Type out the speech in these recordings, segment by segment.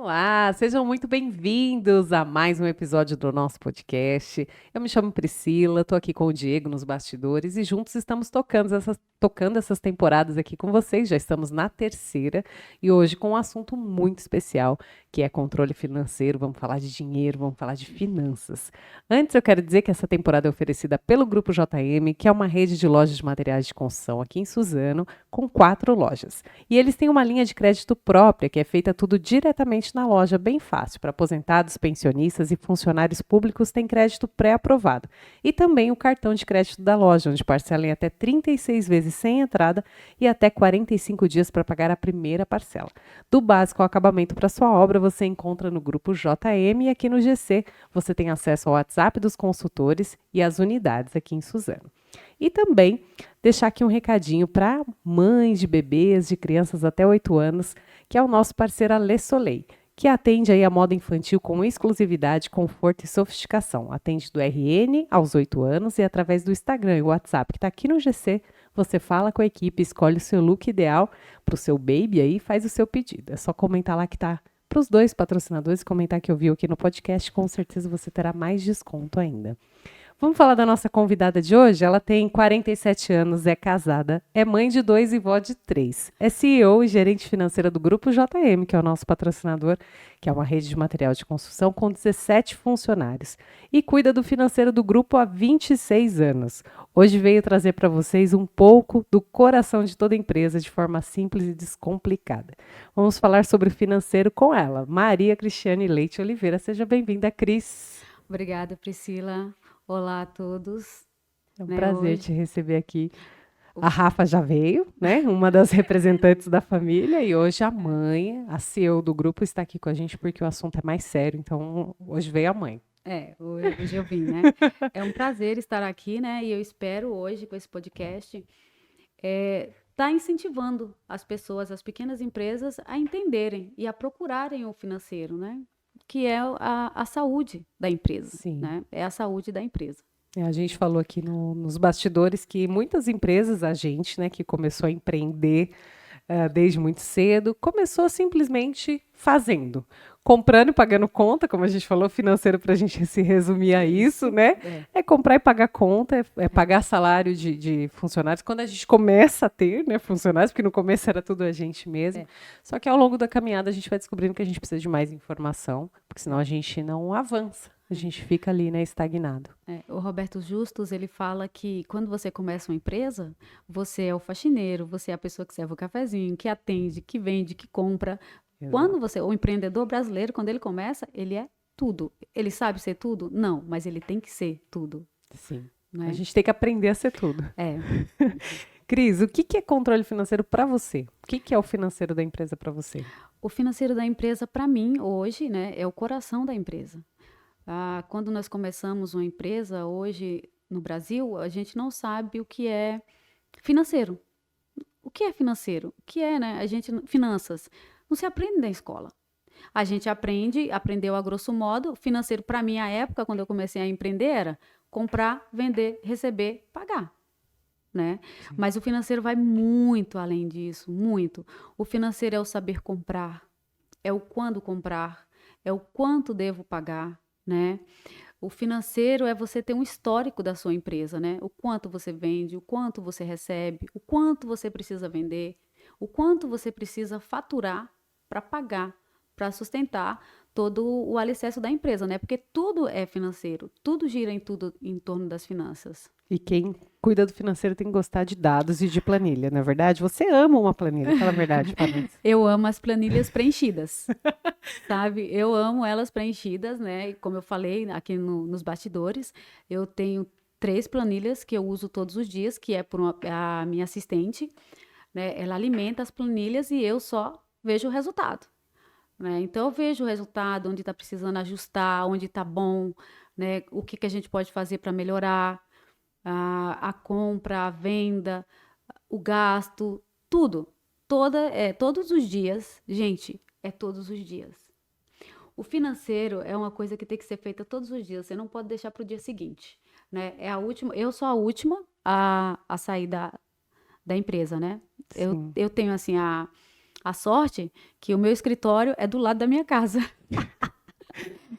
Olá, sejam muito bem-vindos a mais um episódio do nosso podcast. Eu me chamo Priscila, estou aqui com o Diego nos bastidores e juntos estamos tocando essas temporadas aqui com vocês. Já estamos na terceira e hoje com um assunto muito especial, que é controle financeiro. Vamos falar de dinheiro, vamos falar de finanças. Antes, eu quero dizer que essa temporada é oferecida pelo Grupo JM, que é uma rede de lojas de materiais de construção aqui em Suzano, com 4 lojas. E eles têm uma linha de crédito própria, que é feita tudo diretamente na loja, bem fácil. Para aposentados, pensionistas e funcionários públicos tem crédito pré-aprovado. E também o cartão de crédito da loja, onde parcela em até 36 vezes sem entrada e até 45 dias para pagar a primeira parcela. Do básico ao acabamento para sua obra, você encontra no grupo JM e aqui no GC você tem acesso ao WhatsApp dos consultores e às unidades aqui em Suzano. E também deixar aqui um recadinho para mães de bebês, de crianças até 8 anos, que é o nosso parceiro Alê Soleil, que atende aí a moda infantil com exclusividade, conforto e sofisticação. Atende do RN aos 8 anos e através do Instagram e WhatsApp, que está aqui no GC, você fala com a equipe, escolhe o seu look ideal para o seu baby aí e faz o seu pedido. É só comentar lá que está para os 2 patrocinadores, comentar que ouviu aqui no podcast, com certeza você terá mais desconto ainda. Vamos falar da nossa convidada de hoje? Ela tem 47 anos, é casada, é mãe de 2 e vó de 3. É CEO e gerente financeira do Grupo JM, que é o nosso patrocinador, que é uma rede de material de construção com 17 funcionários. E cuida do financeiro do grupo há 26 anos. Hoje veio trazer para vocês um pouco do coração de toda empresa, de forma simples e descomplicada. Vamos falar sobre o financeiro com ela, Maria Cristiane Leite Oliveira. Seja bem-vinda, Cris. Obrigada, Priscila. Olá a todos. É um Né, prazer hoje, te receber aqui. o- A Rafa já veio, né? Uma das representantes da família, e hoje a mãe, a CEO do grupo, está aqui com a gente porque o assunto é mais sério, então hoje veio a mãe. hoje eu vim, né? É um prazer estar aqui, né? E eu espero hoje, com esse podcast, estar incentivando as pessoas, as pequenas empresas, a entenderem e a procurarem o financeiro, né? Que é a saúde da empresa, Sim. né? É a saúde da empresa. A gente falou aqui nos bastidores que muitas empresas, a gente, né, que começou a empreender desde muito cedo, começou simplesmente fazendo, comprando e pagando conta, como a gente falou, financeiro para a gente se resumir a isso, né? É comprar e pagar conta, é pagar salário de funcionários. Quando a gente começa a ter, né, funcionários, porque no começo era tudo a gente mesmo. É. Só que ao longo da caminhada a gente vai descobrindo que a gente precisa de mais informação, porque senão a gente não avança. A gente fica ali, né, estagnado. O Roberto Justus, ele fala que quando você começa uma empresa, você é o faxineiro, você é a pessoa que serve o cafezinho, que atende, que vende, que compra. Quando você, o empreendedor brasileiro, quando ele começa, ele é tudo. Ele sabe ser tudo? Não, mas ele tem que ser tudo, Sim. A né? gente tem que aprender a ser tudo. É. Cris, o que é controle financeiro para você? O que é o financeiro da empresa para você? O financeiro da empresa, para mim, hoje, né, é o coração da empresa. Quando nós começamos uma empresa, hoje no Brasil, a gente não sabe o que é financeiro. O que é financeiro? O que é, né? Finanças. Não se aprende na escola. A gente aprendeu a grosso modo. Financeiro, para mim, à época, quando eu comecei a empreender, era comprar, vender, receber, pagar. Né? Mas o financeiro vai muito além disso, muito. O financeiro é o saber comprar, é o quando comprar, é o quanto devo pagar, né? O financeiro é você ter um histórico da sua empresa, né? O quanto você vende, o quanto você recebe, o quanto você precisa vender, o quanto você precisa faturar para pagar, para sustentar todo o alicerce da empresa, né? Porque tudo é financeiro, tudo gira em torno das finanças. E quem cuida do financeiro tem que gostar de dados e de planilha, não é verdade? Você ama uma planilha, fala a verdade para nós. Eu amo as planilhas preenchidas, sabe? Eu amo elas preenchidas, né? E como eu falei aqui nos bastidores, eu tenho 3 planilhas que eu uso todos os dias, que é a minha assistente, né? Ela alimenta as planilhas e eu só vejo o resultado, né? Então eu vejo o resultado, onde está precisando ajustar, onde está bom, né? O que que a gente pode fazer para melhorar a compra, a venda, o gasto, tudo. Todos os dias, gente, é todos os dias. O financeiro é uma coisa que tem que ser feita todos os dias, você não pode deixar para o dia seguinte, né? Eu sou a última a sair da empresa, né? Sim. Eu tenho assim A sorte que o meu escritório é do lado da minha casa.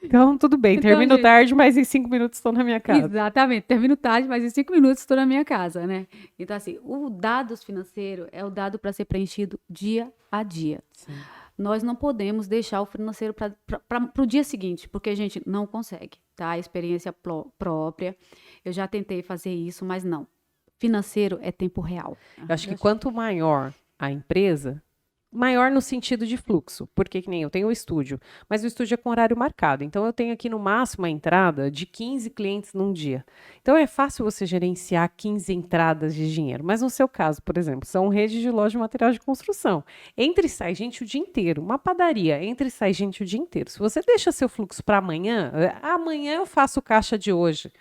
Então, tudo bem, Então, termino gente, tarde, mas em 5 minutos estou na minha casa. exatamente, termino tarde, mas em 5 minutos estou na minha casa, né? Então, assim, o dados financeiro é o dado para ser preenchido dia a dia. Sim. Nós não podemos deixar o financeiro para o dia seguinte, porque a gente não consegue, tá? Experiência própria. Eu já tentei fazer isso, mas não. Financeiro é tempo real. Eu acho que quanto maior a empresa, maior no sentido de fluxo, porque que nem eu tenho o estúdio, mas o estúdio é com horário marcado, então eu tenho aqui no máximo a entrada de 15 clientes num dia. Então é fácil você gerenciar 15 entradas de dinheiro, mas no seu caso, por exemplo, são redes de loja de material de construção. Entra e sai gente o dia inteiro, uma padaria, entra e sai gente o dia inteiro. Se você deixa seu fluxo para amanhã, amanhã eu faço caixa de hoje.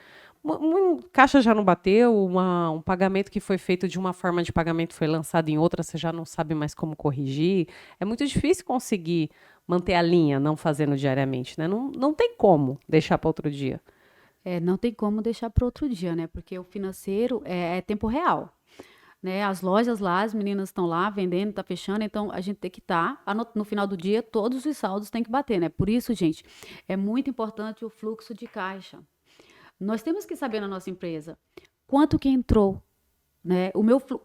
Caixa já não bateu, um pagamento que foi feito de uma forma de pagamento foi lançado em outra, você já não sabe mais como corrigir. É muito difícil conseguir manter a linha, não fazendo diariamente, né? Não tem como deixar para outro dia. Não tem como deixar para outro dia, né? Porque o financeiro é tempo real. Né? As lojas lá, as meninas estão lá vendendo, tá fechando, então a gente tem que estar, no final do dia, todos os saldos têm que bater, né? Por isso, gente, é muito importante o fluxo de caixa. Nós temos que saber na nossa empresa quanto que entrou, né?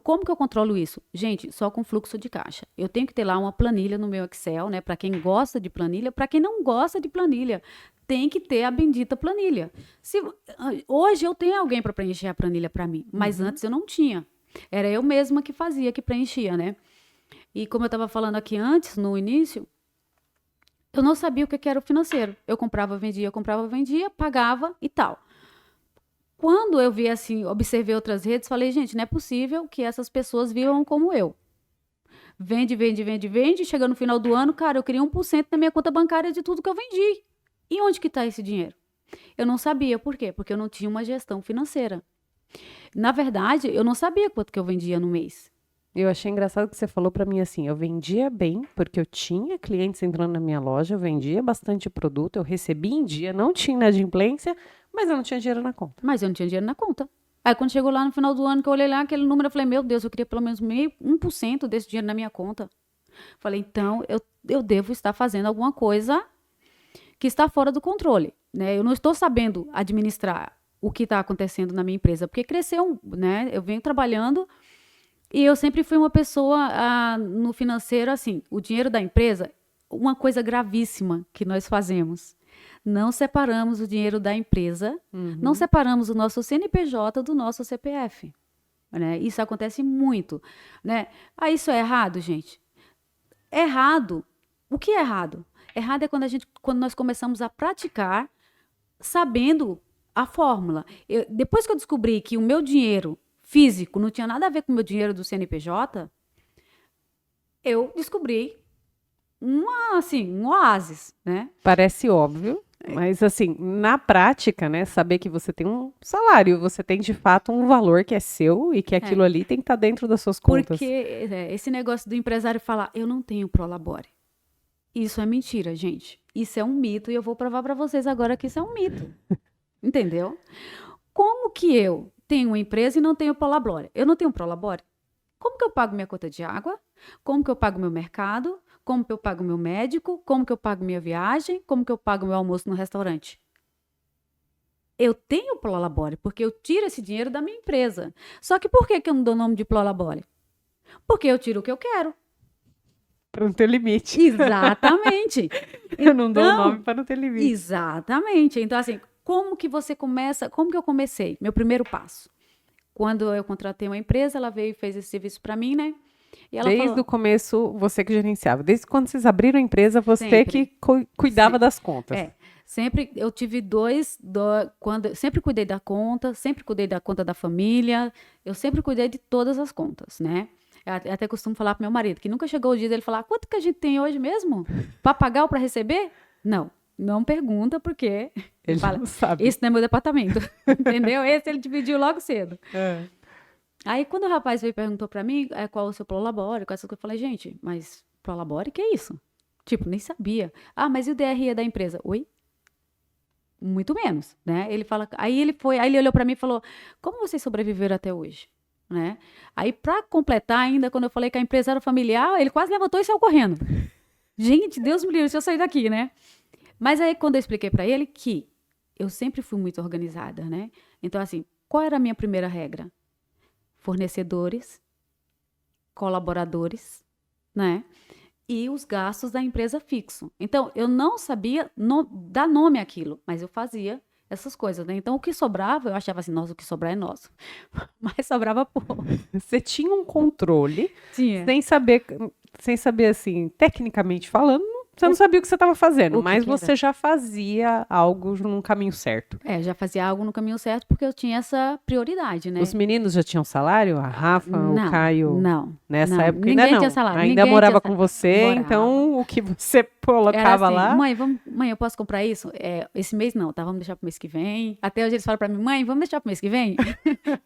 Como que eu controlo isso? Gente, só com fluxo de caixa. Eu tenho que ter lá uma planilha no meu Excel, né? Para quem gosta de planilha, para quem não gosta de planilha, tem que ter a bendita planilha. Hoje eu tenho alguém para preencher a planilha para mim, mas antes eu não tinha. Era eu mesma que fazia, que preenchia, né? E como eu estava falando aqui antes, no início, eu não sabia o que era o financeiro. Eu comprava, vendia, pagava e tal. Quando eu vi assim, observei outras redes, falei, gente, não é possível que essas pessoas vivam como eu. Vende, chega no final do ano, cara, eu queria 1% na minha conta bancária de tudo que eu vendi. E onde que está esse dinheiro? Eu não sabia, por quê? Porque eu não tinha uma gestão financeira. Na verdade, eu não sabia quanto que eu vendia no mês. Eu achei engraçado que você falou para mim assim, eu vendia bem, porque eu tinha clientes entrando na minha loja, eu vendia bastante produto, eu recebia em dia, não tinha inadimplência, mas eu não tinha dinheiro na conta. Mas eu não tinha dinheiro na conta. Aí quando chegou lá no final do ano, que eu olhei lá aquele número, eu falei, meu Deus, eu queria pelo menos 1% desse dinheiro na minha conta. Falei, então eu devo estar fazendo alguma coisa que está fora do controle, né? Eu não estou sabendo administrar o que está acontecendo na minha empresa, porque cresceu, né? Eu venho trabalhando e eu sempre fui uma pessoa no financeiro, assim, o dinheiro da empresa, uma coisa gravíssima que nós fazemos. Não separamos o dinheiro da empresa, não separamos o nosso CNPJ do nosso CPF. Né? Isso acontece muito. Né? Isso é errado, gente? Errado. O que é errado? Errado é quando nós começamos a praticar sabendo a fórmula. Depois que eu descobri que o meu dinheiro físico não tinha nada a ver com o meu dinheiro do CNPJ, eu descobri um oásis, né? Parece óbvio, mas assim, na prática, né, saber que você tem um salário, você tem de fato um valor que é seu e que aquilo ali tem que estar dentro das suas contas. Porque esse negócio do empresário falar, eu não tenho Prolabore. Isso é mentira, gente. Isso é um mito e eu vou provar para vocês agora que isso é um mito. Entendeu? Como que eu tenho uma empresa e não tenho Prolabore? Eu não tenho Prolabore? Como que eu pago minha conta de água? Como que eu pago meu mercado? Como que eu pago meu médico? Como que eu pago minha viagem? Como que eu pago meu almoço no restaurante? Eu tenho Prolabore, porque eu tiro esse dinheiro da minha empresa. Só que por que eu não dou o nome de Prolabore? Porque eu tiro o que eu quero. Para não ter limite. Exatamente. Eu não dou o nome para não ter limite. Exatamente. Então, assim, como que você começa? Como que eu comecei? Meu primeiro passo. Quando eu contratei uma empresa, ela veio e fez esse serviço para mim, né? E ela Desde falou, o começo, você que gerenciava. Desde quando vocês abriram a empresa, você Sempre. que cuidava das contas. Sempre eu tive sempre cuidei da conta, sempre cuidei da conta da família, eu sempre cuidei de todas as contas, né? Eu até costumo falar pro meu marido, que nunca chegou o dia dele falar, quanto que a gente tem hoje mesmo? Para pagar ou para receber? Não pergunta, porque Ele fala, não sabe. esse não é meu departamento, entendeu? Esse ele dividiu logo cedo. É. Aí, quando o rapaz veio e perguntou pra mim qual o seu Prolabore, qual essas coisas, eu falei, gente, mas Prolabore, que é isso? Tipo, nem sabia. Ah, mas e o DRE da empresa? Oi? Muito menos, né? Ele fala, aí ele olhou pra mim e falou, como vocês sobreviveram até hoje? né? Aí, para completar ainda, quando eu falei que a empresa era familiar, ele quase levantou e saiu correndo. Gente, Deus me livre, deixa eu sair daqui, né? Mas aí, quando eu expliquei para ele que eu sempre fui muito organizada, né? Então, assim, qual era a minha primeira regra? Fornecedores, colaboradores, né? E os gastos da empresa fixo. Então, eu não sabia dar nome àquilo, mas eu fazia essas coisas, né? Então, o que sobrava, eu achava assim, nossa, o que sobrar é nosso. Mas sobrava pouco. Você tinha um controle, Tinha. sem saber assim, tecnicamente falando, você não sabia o que você estava fazendo, o que mas que era? você já fazia algo num caminho certo. Já fazia algo no caminho certo porque eu tinha essa prioridade, né? Os meninos já tinham salário? A Rafa, o Não, Caio, não, nessa não. época ainda Ninguém não. tinha salário. Ainda Ninguém morava tinha com salário. você, Morava. então o que você Era colocava assim, lá. mãe, eu posso comprar isso? Esse mês não, tá? Vamos deixar pro mês que vem. Até hoje eles falam pra mim, mãe, vamos deixar pro mês que vem?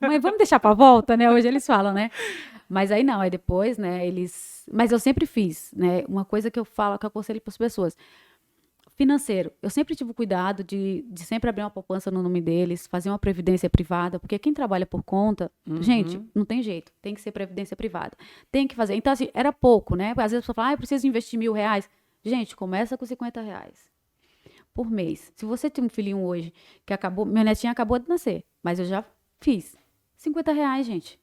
Mãe, vamos deixar pra volta, né? Hoje eles falam, né? Mas aí não, aí depois, né, Mas eu sempre fiz, né? Uma coisa que eu falo, que eu aconselho pras pessoas. Financeiro, eu sempre tive o cuidado de sempre abrir uma poupança no nome deles, fazer uma previdência privada, porque quem trabalha por conta, gente, não tem jeito, tem que ser previdência privada, tem que fazer. Então, assim, era pouco, né? Às vezes a pessoa fala, eu preciso investir R$ 1.000. Gente, começa com R$ 50 por mês. Se você tem um filhinho hoje que acabou, meu netinho acabou de nascer, mas eu já fiz. R$ 50, gente.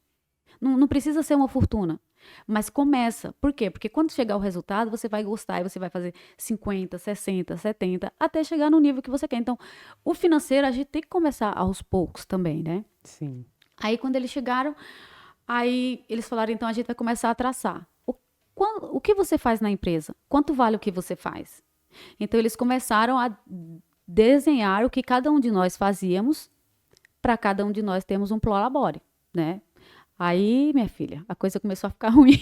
Não precisa ser uma fortuna. Mas começa. Por quê? Porque quando chegar o resultado, você vai gostar e você vai fazer 50, 60, 70, até chegar no nível que você quer. Então, o financeiro, a gente tem que começar aos poucos também, né? Sim. Aí, quando eles chegaram, aí eles falaram, então, a gente vai começar a traçar. O que você faz na empresa? Quanto vale o que você faz? Então, eles começaram a desenhar o que cada um de nós fazíamos para cada um de nós termos um prolabore, né? Aí, minha filha, a coisa começou a ficar ruim.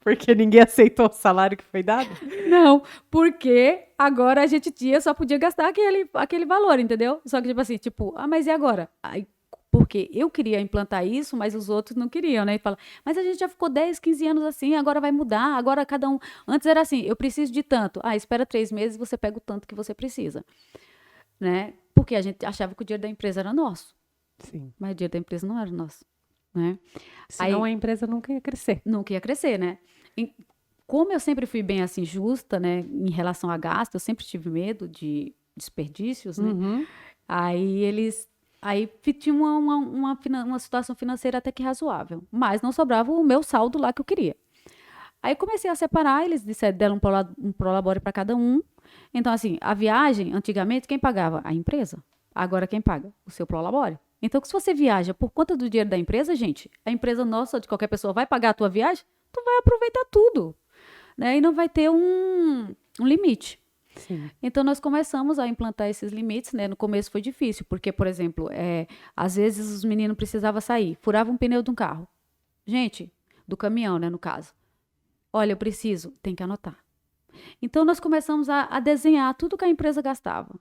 Porque ninguém aceitou o salário que foi dado? Não, porque agora a gente só podia gastar aquele valor, entendeu? Só que, mas e agora? Aí, porque eu queria implantar isso, mas os outros não queriam, né? E fala, mas a gente já ficou 10, 15 anos assim, agora vai mudar, agora cada um. Antes era assim, eu preciso de tanto. Espera 3 meses, você pega o tanto que você precisa, né? Porque a gente achava que o dinheiro da empresa era nosso. Sim. Mas o dinheiro da empresa não era nosso, né? Senão a empresa nunca ia crescer. Nunca ia crescer, né? Como eu sempre fui bem assim justa, né, em relação a gasto, eu sempre tive medo de desperdícios, né? Aí tinha uma situação financeira até que razoável, mas não sobrava o meu saldo lá que eu queria. Aí comecei a separar, eles deram um prolabore para cada um. Então, assim, a viagem, antigamente, quem pagava? A empresa. Agora, quem paga? O seu prolabore. Então, se você viaja por conta do dinheiro da empresa, gente, a empresa nossa, de qualquer pessoa, vai pagar a tua viagem, tu vai aproveitar tudo, né? E não vai ter um limite. Sim. Então, nós começamos a implantar esses limites, né? No começo foi difícil, porque, por exemplo, às vezes os meninos precisavam sair, furavam um pneu de um carro. Gente, do caminhão, né, no caso. Olha, eu preciso, tem que anotar. Então, nós começamos a desenhar tudo que a empresa gastava.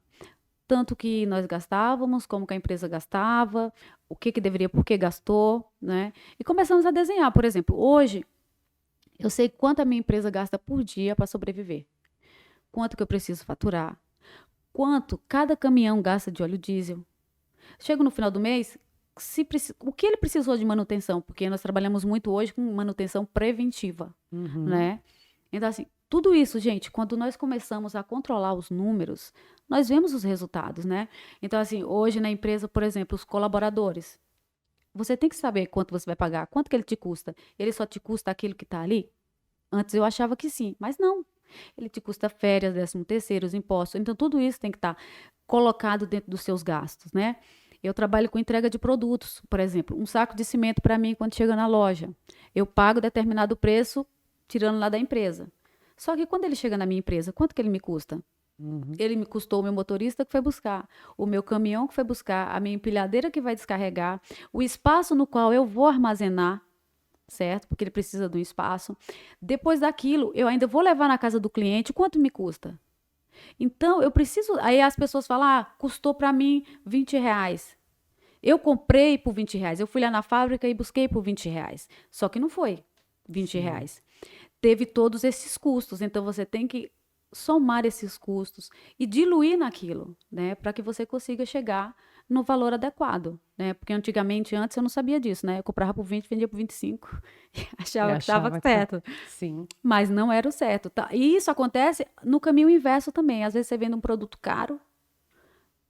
Tanto que nós gastávamos, como que a empresa gastava, o que deveria, por que gastou, né? E começamos a desenhar. Por exemplo, hoje, eu sei quanto a minha empresa gasta por dia para sobreviver. Quanto que eu preciso faturar. Quanto cada caminhão gasta de óleo diesel. Chego no final do mês, o que ele precisou de manutenção? Porque nós trabalhamos muito hoje com manutenção preventiva, né? Então, assim, tudo isso, gente, quando nós começamos a controlar os números, nós vemos os resultados, né? Então, assim, hoje na empresa, por exemplo, os colaboradores, você tem que saber quanto você vai pagar, quanto que ele te custa. Ele só te custa aquilo que está ali? Antes eu achava que sim, mas não. Ele te custa férias, 13º, os impostos. Então, tudo isso tem que estar colocado dentro dos seus gastos, né? Eu trabalho com entrega de produtos, por exemplo, um saco de cimento para mim quando chega na loja. Eu pago determinado preço tirando lá da empresa. Só que quando ele chega na minha empresa, quanto que ele me custa? Ele me custou o meu motorista que foi buscar, o meu caminhão que foi buscar, a minha empilhadeira que vai descarregar, o espaço no qual eu vou armazenar, certo? Porque ele precisa de um espaço. Depois daquilo, eu ainda vou levar na casa do cliente, quanto me custa? Então, eu preciso... Aí as pessoas falam, custou para mim R$ 20. Eu comprei por R$ 20. Eu fui lá na fábrica e busquei por R$ 20. Só que não foi R$ 20. Teve todos esses custos. Então, você tem que somar esses custos e diluir naquilo, né? Para que você consiga chegar no valor adequado, né? Porque antigamente, antes eu não sabia disso, né? Eu comprava por 20, vendia por 25 e achava que estava certo. Sim. Mas não era o certo, tá? E isso acontece no caminho inverso também. Às vezes você vende um produto caro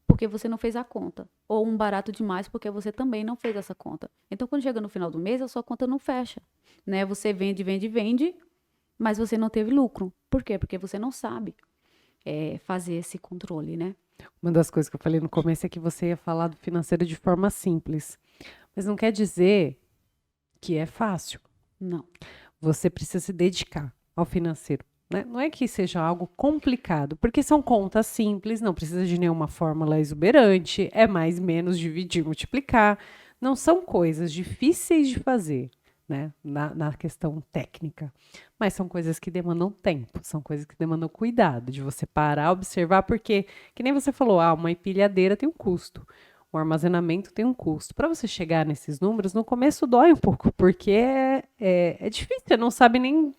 porque você não fez a conta. Ou um barato demais porque você também não fez essa conta. Então, quando chega no final do mês, a sua conta não fecha, né? Você vende, vende, vende, mas você não teve lucro. Por quê? Porque você não sabe fazer esse controle, né? Uma das coisas que eu falei no começo é que você ia falar do financeiro de forma simples. Mas não quer dizer que é fácil. Não. Você precisa se dedicar ao financeiro, né? Não é que seja algo complicado, porque são contas simples, não precisa de nenhuma fórmula exuberante, é mais, menos, dividir, multiplicar. Não são coisas difíceis de fazer, né? Na questão técnica. Mas são coisas que demandam tempo, são coisas que demandam cuidado, de você parar, observar, porque, que nem você falou, uma empilhadeira tem um custo. O armazenamento tem um custo. Para você chegar nesses números, no começo dói um pouco, porque é difícil, você não sabe nem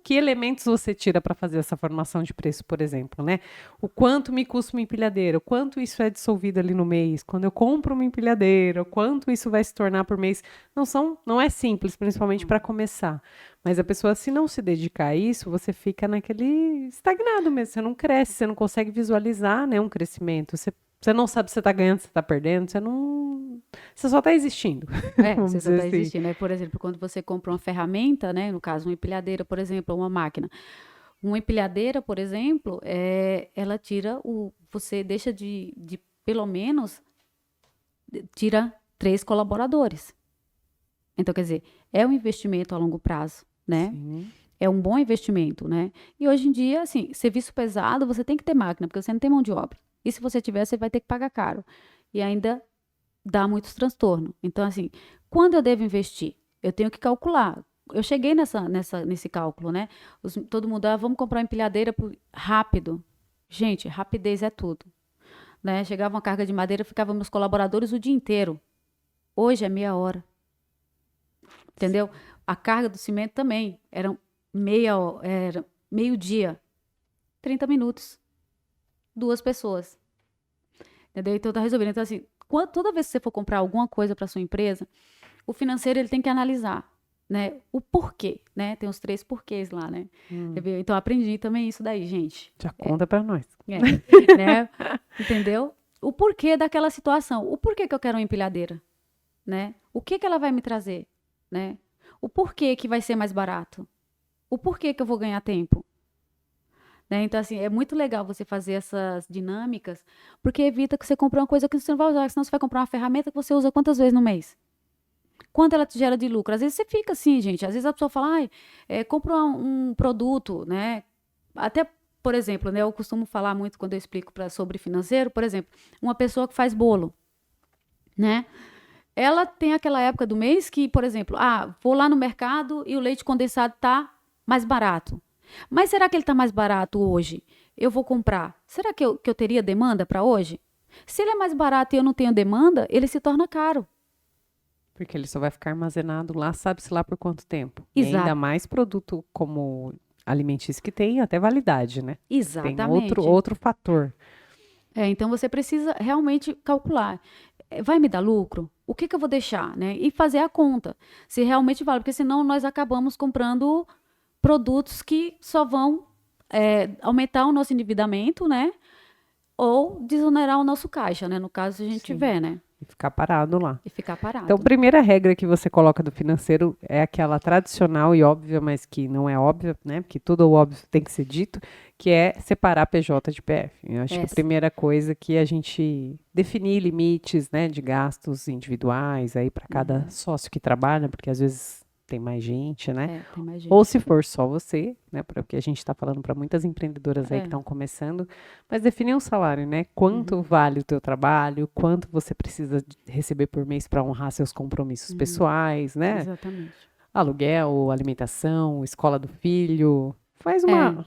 que elementos você tira para fazer essa formação de preço, por exemplo, né? O quanto me custa uma empilhadeira, o quanto isso é dissolvido ali no mês, quando eu compro uma empilhadeira, o quanto isso vai se tornar por mês. Não é simples, principalmente para começar. Mas a pessoa, se não se dedicar a isso, você fica naquele estagnado mesmo, você não cresce, você não consegue visualizar, né, um crescimento. Você não sabe se você está ganhando, se você está perdendo, você só está existindo. Você só está existindo, né? Por exemplo, quando você compra uma ferramenta, né? No caso, uma empilhadeira, por exemplo, ou uma máquina. Uma empilhadeira, por exemplo, ela tira você deixa de pelo menos, tira 3 colaboradores. Então, quer dizer, é um investimento a longo prazo, né? Sim. É um bom investimento, né? E hoje em dia, assim, serviço pesado, você tem que ter máquina, porque você não tem mão de obra. E se você tiver, você vai ter que pagar caro. E ainda dá muitos transtornos. Então, assim, quando eu devo investir? Eu tenho que calcular. Eu cheguei nesse cálculo, né? Todo mundo, vamos comprar uma empilhadeira rápido. Gente, rapidez é tudo. Né? Chegava uma carga de madeira, ficavam meus colaboradores o dia inteiro. Hoje é meia hora. Entendeu? A carga do cimento também. Era meio-dia. 30 minutos. 2 pessoas. Entendeu? Então tá resolvido. Então, assim, toda vez que você for comprar alguma coisa para sua empresa, o financeiro ele tem que analisar, né? O porquê, né? Tem os 3 porquês lá, né? Então aprendi também isso daí, gente. Já conta para nós. Né? Entendeu? O porquê daquela situação. O porquê que eu quero uma empilhadeira, né? O que ela vai me trazer, né? O porquê que vai ser mais barato. O porquê que eu vou ganhar tempo. Né? Então, assim, é muito legal você fazer essas dinâmicas, porque evita que você compre uma coisa que você não vai usar, senão você vai comprar uma ferramenta que você usa quantas vezes no mês? Quanto ela te gera de lucro? Às vezes você fica assim, gente, às vezes a pessoa fala, compra um produto, né? Até, por exemplo, né, eu costumo falar muito quando eu explico sobre financeiro, por exemplo, uma pessoa que faz bolo, né? Ela tem aquela época do mês que, por exemplo, vou lá no mercado e o leite condensado tá mais barato. Mas será que ele está mais barato hoje? Eu vou comprar. Será que eu teria demanda para hoje? Se ele é mais barato e eu não tenho demanda, ele se torna caro. Porque ele só vai ficar armazenado lá, sabe-se lá por quanto tempo. Exato. E ainda mais produto como alimentício que tem até validade, né? Exatamente. Tem outro fator. Então você precisa realmente calcular. Vai me dar lucro? O que eu vou deixar? Né? E fazer a conta. Se realmente vale, porque senão nós acabamos comprando produtos que só vão aumentar o nosso endividamento, né? Ou desonerar o nosso caixa, né? No caso, se a gente tiver, né? E ficar parado lá. E ficar parado. Então, a primeira regra que você coloca do financeiro é aquela tradicional e óbvia, mas que não é óbvia, né? Porque tudo óbvio tem que ser dito, que é separar PJ de PF. Eu acho que a primeira coisa que a gente definir limites, né, de gastos individuais aí para cada sócio que trabalha, porque às vezes tem mais gente, né? Tem mais gente. Ou se for só você, né? Porque a gente está falando para muitas empreendedoras aí que estão começando, mas definir um salário, né? Quanto vale o teu trabalho, quanto você precisa receber por mês para honrar seus compromissos pessoais, né? Exatamente. Aluguel, alimentação, escola do filho. Faz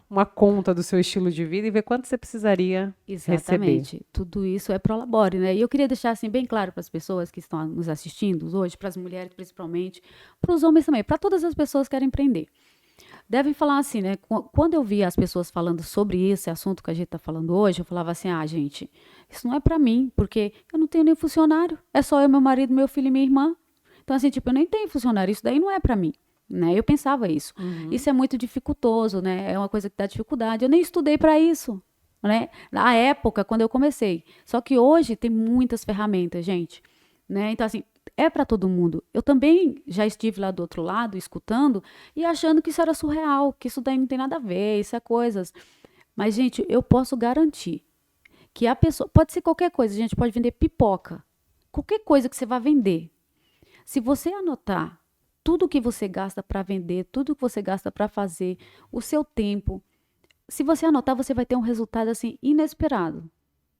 uma conta do seu estilo de vida e vê quanto você precisaria receber. Tudo isso é prolabore, né? E eu queria deixar assim bem claro para as pessoas que estão nos assistindo hoje, para as mulheres principalmente, para os homens também, para todas as pessoas que querem empreender. devem falar assim, né? Quando eu via as pessoas falando sobre esse assunto que a gente está falando hoje, eu falava assim, gente, isso não é para mim, porque eu não tenho nem funcionário, é só eu, meu marido, meu filho e minha irmã. Então, assim, tipo, eu nem tenho funcionário, isso daí não é para mim, né? Eu pensava isso. Isso é muito dificultoso, né? É uma coisa que dá dificuldade. Eu nem estudei para isso, né? Na época, quando eu comecei. Só que hoje tem muitas ferramentas, gente, né? Então, assim, é para todo mundo. Eu também já estive lá do outro lado, escutando e achando que isso era surreal, que isso daí não tem nada a ver, isso é coisas. Mas, gente, eu posso garantir que a pessoa. Pode ser qualquer coisa, gente, pode vender pipoca. Qualquer coisa que você vá vender. Se você anotar tudo que você gasta para vender, tudo que você gasta para fazer, o seu tempo, se você anotar, você vai ter um resultado assim inesperado.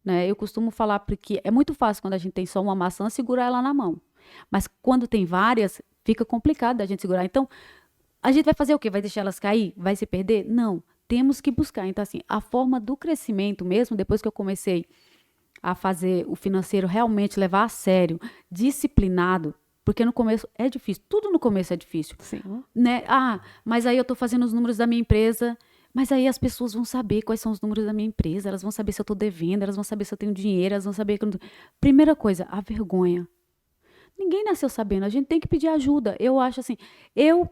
Né? Eu costumo falar porque é muito fácil quando a gente tem só uma maçã segurar ela na mão. Mas quando tem várias, fica complicado da gente segurar. Então, a gente vai fazer o quê? Vai deixar elas cair? Vai se perder? Não. Temos que buscar. Então, assim, a forma do crescimento mesmo, depois que eu comecei a fazer o financeiro realmente levar a sério, disciplinado, porque no começo é difícil. Tudo no começo é difícil. Sim. Né? Mas aí eu estou fazendo os números da minha empresa, mas aí as pessoas vão saber quais são os números da minha empresa, elas vão saber se eu estou devendo, elas vão saber se eu tenho dinheiro, elas vão saber que eu não... Primeira coisa, a vergonha. Ninguém nasceu sabendo, a gente tem que pedir ajuda. Eu acho assim, eu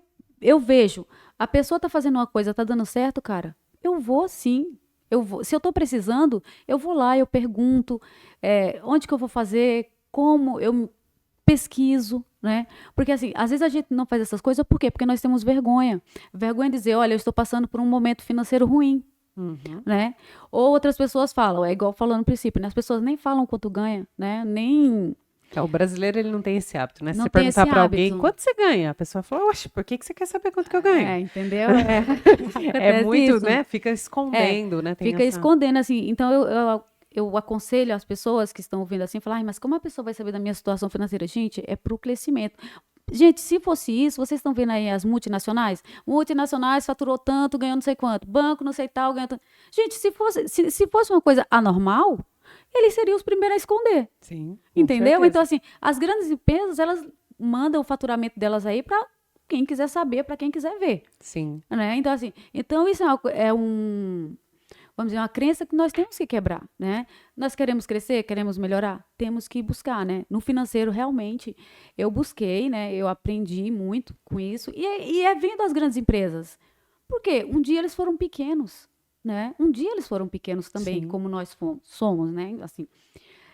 vejo, a pessoa tá fazendo uma coisa, tá dando certo, cara, eu vou sim. Eu vou, se eu tô precisando, eu vou lá, eu pergunto, onde que eu vou fazer, como eu pesquiso, né? Porque assim, às vezes a gente não faz essas coisas, por quê? Porque nós temos vergonha. Vergonha de dizer, olha, eu estou passando por um momento financeiro ruim, né? Ou outras pessoas falam, é igual falando no princípio, né? As pessoas nem falam quanto ganha, né? Nem O brasileiro, ele não tem esse hábito, né? Se não você tem esse perguntar para alguém, hábito. quanto você ganha? A pessoa fala, oxe, por que você quer saber quanto que eu ganho? Entendeu? É Acontece muito, isso. né? Fica escondendo, né? Tem Fica essa... escondendo, assim. Então, eu aconselho as pessoas que estão ouvindo assim, falar, mas como a pessoa vai saber da minha situação financeira? Gente, é pro crescimento. Gente, se fosse isso, vocês estão vendo aí as multinacionais? Multinacionais faturou tanto, ganhou não sei quanto. Banco não sei tal, ganhou tanto. Gente, se fosse uma coisa anormal, eles seriam os primeiros a esconder. Sim, com Entendeu? certeza. Então, assim, as grandes empresas, elas mandam o faturamento delas aí para quem quiser saber, para quem quiser ver. Sim. Né? Então, assim, isso vamos dizer, uma crença que nós temos que quebrar, né? Nós queremos crescer, queremos melhorar, temos que buscar, né? No financeiro, realmente, eu busquei, né? Eu aprendi muito com isso e é vendo as grandes empresas. Por quê? Um dia eles foram pequenos, né? Um dia eles foram pequenos também, Sim. como nós somos, né? Assim,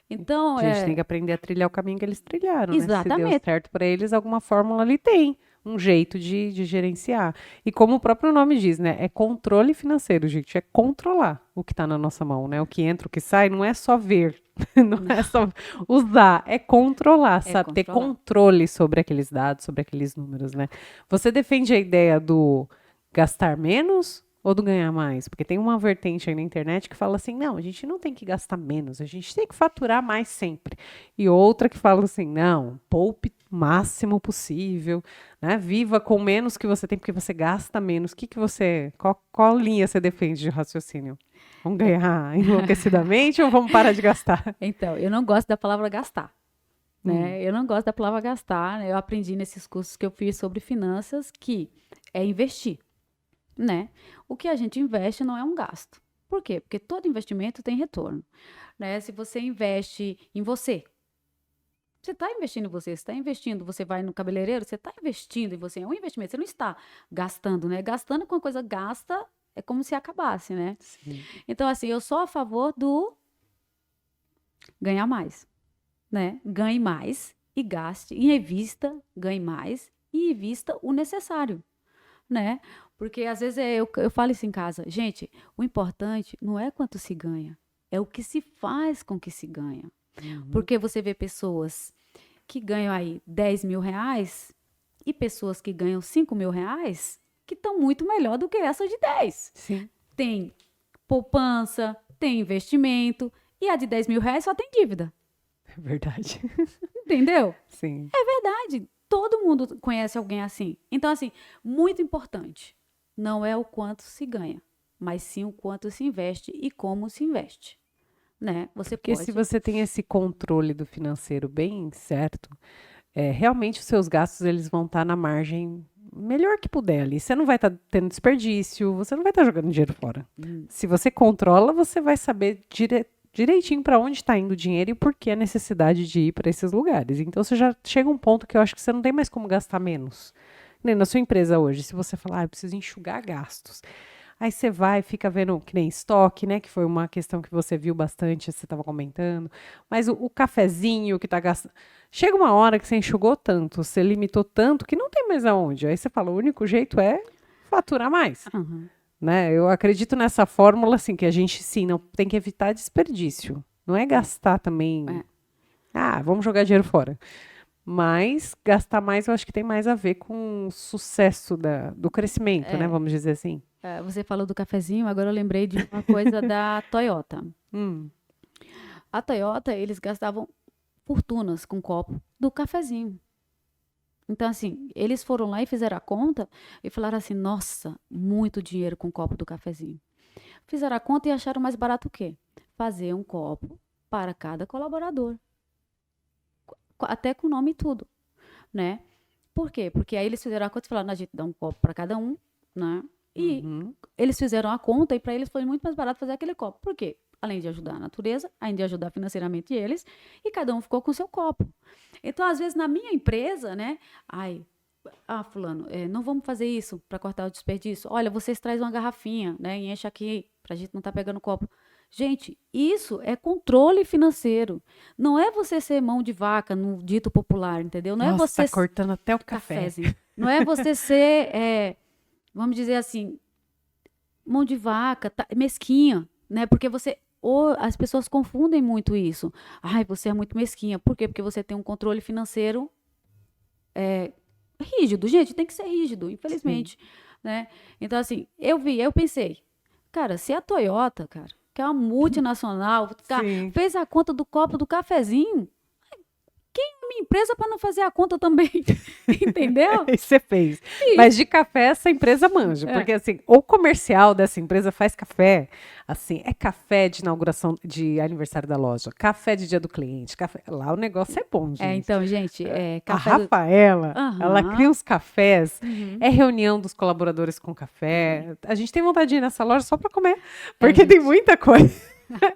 então, A gente tem que aprender a trilhar o caminho que eles trilharam, né? Se deu exatamente. certo para eles, alguma fórmula ali tem. Um jeito de gerenciar. E como o próprio nome diz, né? É controle financeiro, gente. É controlar o que está na nossa mão, né? O que entra, o que sai, não é só ver. Não é só usar. É controlar, sabe? Ter controlar. controle sobre aqueles dados, sobre aqueles números, né? Você defende a ideia do gastar menos ou do ganhar mais? Porque tem uma vertente aí na internet que fala assim, não, a gente não tem que gastar menos, a gente tem que faturar mais sempre. E outra que fala assim, não, poupe o máximo possível, né? Viva com menos que você tem, porque você gasta menos. Qual linha você defende de raciocínio? Vamos ganhar enlouquecidamente ou vamos parar de gastar? Então, eu não gosto da palavra gastar. Né? Eu não gosto da palavra gastar. Né? Eu aprendi nesses cursos que eu fiz sobre finanças que é investir. Né? O que a gente investe não é um gasto. Por quê? Porque todo investimento tem retorno. Né? Se você investe em você, você está investindo em você, você está investindo, você vai no cabeleireiro, você está investindo em você, é um investimento, você não está gastando, né? Gastando com a coisa gasta é como se acabasse, né? Sim. Então, assim, eu sou a favor do ganhar mais, né? Ganhe mais e gaste, e invista, ganhe mais e invista o necessário, né? Porque às vezes eu falo isso em casa, gente, o importante não é quanto se ganha, é o que se faz com que se ganha. Porque você vê pessoas que ganham aí 10 mil reais e pessoas que ganham 5 mil reais que estão muito melhor do que essa de 10. Sim. Tem poupança, tem investimento e a de 10 mil reais só tem dívida. É verdade. Entendeu? Sim. É verdade. Todo mundo conhece alguém assim. Então, assim, muito importante. Não é o quanto se ganha, mas sim o quanto se investe e como se investe. Né? Você Porque pode. se você tem esse controle do financeiro bem certo, realmente os seus gastos eles vão estar na margem melhor que puder ali. Você não vai estar tendo desperdício, você não vai estar jogando dinheiro fora. Se você controla, você vai saber direitinho para onde está indo o dinheiro e por que a necessidade de ir para esses lugares. Então você já chega a um ponto que eu acho que você não tem mais como gastar menos. Nem na sua empresa hoje, se você falar, eu preciso enxugar gastos. Aí você vai, fica vendo que nem estoque, né? Que foi uma questão que você viu bastante, você estava comentando. Mas o cafezinho que está gastando. Chega uma hora que você enxugou tanto, você limitou tanto, que não tem mais aonde. Aí você fala, o único jeito é faturar mais. Uhum. Né? Eu acredito nessa fórmula, assim, que a gente, sim, não tem que evitar desperdício. Não é gastar também. Vamos jogar dinheiro fora. Mas gastar mais, eu acho que tem mais a ver com o sucesso do crescimento, né? Vamos dizer assim. Você falou do cafezinho, agora eu lembrei de uma coisa da Toyota. A Toyota, eles gastavam fortunas com copo do cafezinho. Então, assim, eles foram lá e fizeram a conta e falaram assim, nossa, muito dinheiro com o copo do cafezinho. Fizeram a conta e acharam mais barato o quê? Fazer um copo para cada colaborador. Até com nome e tudo, né? Por quê? Porque aí eles fizeram a conta e falaram, a gente dá um copo para cada um, né? E eles fizeram a conta e para eles foi muito mais barato fazer aquele copo. Por quê? Além de ajudar a natureza, além de ajudar financeiramente eles, e cada um ficou com o seu copo. Então, às vezes, na minha empresa, né? Fulano, não vamos fazer isso para cortar o desperdício. Olha, vocês trazem uma garrafinha, né? E enche aqui, pra gente não estar pegando copo. Gente, isso é controle financeiro. Não é você ser mão de vaca no dito popular, entendeu? Não Nossa, é você tá cortando até o café. cafezinho. Não é você ser, vamos dizer assim, mão de vaca, mesquinha, né? Porque as pessoas confundem muito isso. Ai, você é muito mesquinha. Por quê? Porque você tem um controle financeiro rígido. Gente, tem que ser rígido, infelizmente, né? Então, assim, eu pensei, cara, se a Toyota, cara, que é uma multinacional, fez a conta do copo do cafezinho, quem é a minha empresa para não fazer a conta também? Entendeu? E você fez. Mas de café essa empresa manja, porque assim, o comercial dessa empresa faz café, assim, é café de inauguração de aniversário da loja, café de dia do cliente, café. Lá o negócio é bom, gente. Então, gente, café a Rafaela, ela cria os cafés, é reunião dos colaboradores com café. A gente tem vontade de ir nessa loja só para comer, porque tem muita coisa.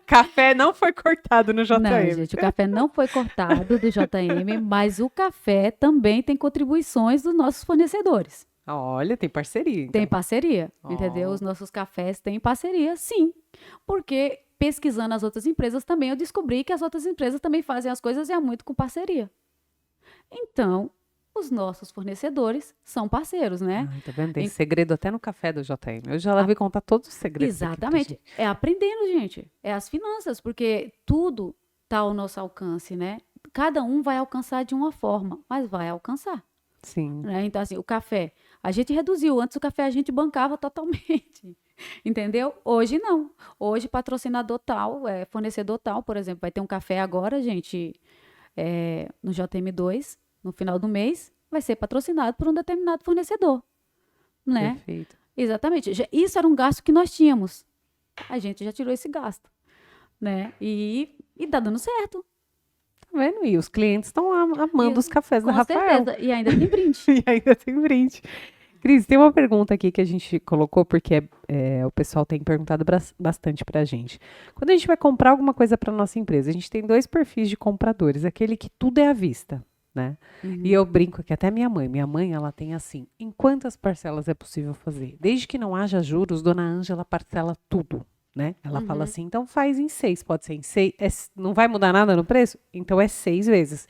Café não foi cortado no JM. Não, gente, o café não foi cortado do JM, mas o café também tem contribuições dos nossos fornecedores. Olha, tem parceria. Então. Tem parceria, entendeu? Os nossos cafés têm parceria, sim. Porque pesquisando as outras empresas também, eu descobri que as outras empresas também fazem as coisas e é muito com parceria. Então, os nossos fornecedores são parceiros, né? Tá vendo? Tem segredo até no café do JM. Eu já vi contar todos os segredos. Exatamente. É aprendendo, gente. É as finanças, porque tudo está ao nosso alcance, né? Cada um vai alcançar de uma forma, mas vai alcançar. Sim. Né? Então, assim, o café, a gente reduziu. Antes o café a gente bancava totalmente. Entendeu? Hoje não. Hoje, patrocinador tal, fornecedor tal, por exemplo, vai ter um café agora, gente, no JM2. No final do mês, vai ser patrocinado por um determinado fornecedor, né? Perfeito. Exatamente. Isso era um gasto que nós tínhamos. A gente já tirou esse gasto, né? E tá dando certo. Tá vendo? E os clientes estão amando os cafés da Rafael. Com certeza. E ainda tem brinde. E ainda tem brinde. Cris, tem uma pergunta aqui que a gente colocou, porque o pessoal tem perguntado bastante pra gente. Quando a gente vai comprar alguma coisa para nossa empresa, a gente tem 2 perfis de compradores. Aquele que tudo é à vista. Né? E eu brinco que até minha mãe, ela tem assim, em quantas parcelas é possível fazer? Desde que não haja juros, dona Ângela parcela tudo, né? Ela fala assim, então faz em 6, pode ser em 6, não vai mudar nada no preço? Então é 6 vezes.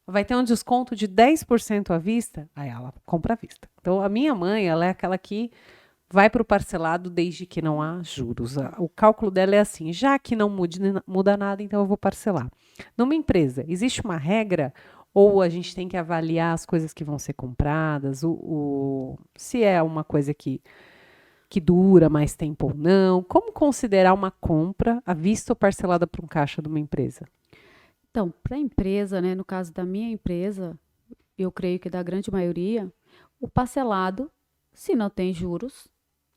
Vai ter um desconto de 10% à vista? Aí ela compra à vista. Então a minha mãe, ela é aquela que vai para o parcelado desde que não há juros. O cálculo dela é assim, já que não muda nada, então eu vou parcelar. Numa empresa, existe uma regra ou a gente tem que avaliar as coisas que vão ser compradas, se é uma coisa que dura mais tempo ou não? Como considerar uma compra à vista ou parcelada por um caixa de uma empresa? Então, para a empresa, né, no caso da minha empresa, eu creio que da grande maioria, o parcelado, se não tem juros,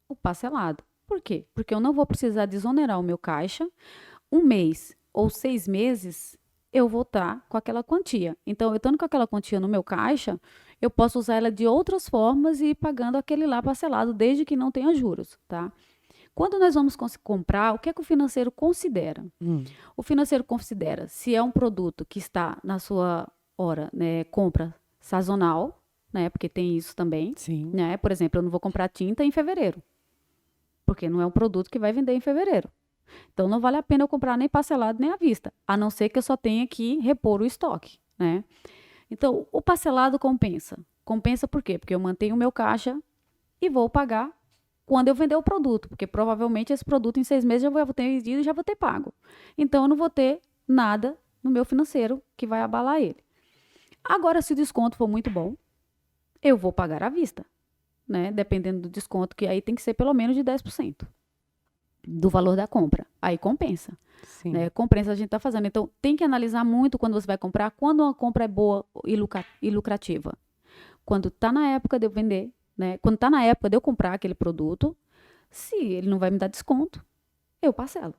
o parcelado. Por quê? Porque eu não vou precisar desonerar o meu caixa, um mês ou 6 meses eu vou estar com aquela quantia. Então, eu estando com aquela quantia no meu caixa, eu posso usar ela de outras formas e ir pagando aquele lá parcelado, desde que não tenha juros, tá? Quando nós vamos comprar, o que é que o financeiro considera? O financeiro considera se é um produto que está na sua hora, né, compra sazonal, né, porque tem isso também, Sim. né? Por exemplo, eu não vou comprar tinta em fevereiro, porque não é um produto que vai vender em fevereiro. Então, não vale a pena eu comprar nem parcelado nem à vista, a não ser que eu só tenha que repor o estoque, né? Então, o parcelado compensa. Compensa por quê? Porque eu mantenho o meu caixa e vou pagar quando eu vender o produto, porque provavelmente esse produto em 6 meses já vou ter vendido e já vou ter pago. Então, eu não vou ter nada no meu financeiro que vai abalar ele. Agora, se o desconto for muito bom, eu vou pagar à vista, né? Dependendo do desconto, que aí tem que ser pelo menos de 10% do valor da compra. Aí compensa. Sim. Né? Compensa a gente tá fazendo. Então, tem que analisar muito quando você vai comprar, quando uma compra é boa e lucrativa. Quando está na época de eu vender, né? Quando está na época de eu comprar aquele produto, se ele não vai me dar desconto, eu parcelo.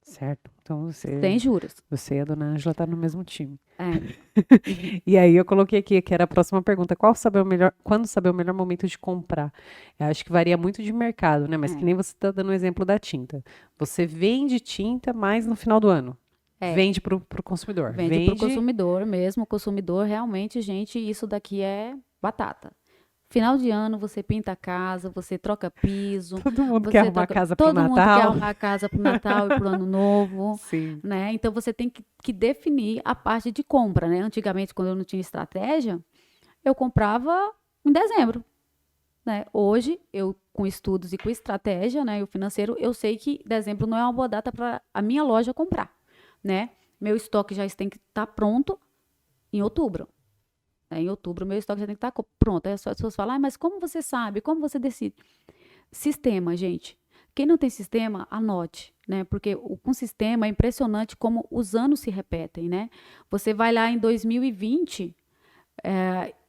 Certo. Então Sem juros. você e a dona Ângela tá no mesmo time. É. E aí eu coloquei aqui, que era a próxima pergunta, quando saber o melhor momento de comprar? Eu acho que varia muito de mercado, né? Mas que nem você está dando o exemplo da tinta. Você vende tinta mais no final do ano. Vende para o consumidor. Vende para o consumidor mesmo. O consumidor, realmente, gente, isso daqui é batata. Final de ano, você pinta a casa, você troca piso. Todo mundo quer arrumar a casa para o Todo mundo quer Natal. arrumar a casa para o Natal e para o Ano Novo. Sim. Né? Então, você tem que definir a parte de compra, né? Antigamente, quando eu não tinha estratégia, eu comprava em dezembro. Né? Hoje, eu com estudos e com estratégia, né, e o financeiro, eu sei que dezembro não é uma boa data para a minha loja comprar, né? Meu estoque já tem que estar pronto em outubro. Né? Em outubro, meu estoque já tem que estar pronto. Aí as pessoas falam, mas como você sabe? Como você decide? Sistema, gente. Quem não tem sistema, anote, né? Porque com sistema é impressionante como os anos se repetem, né? Você vai lá em 2020,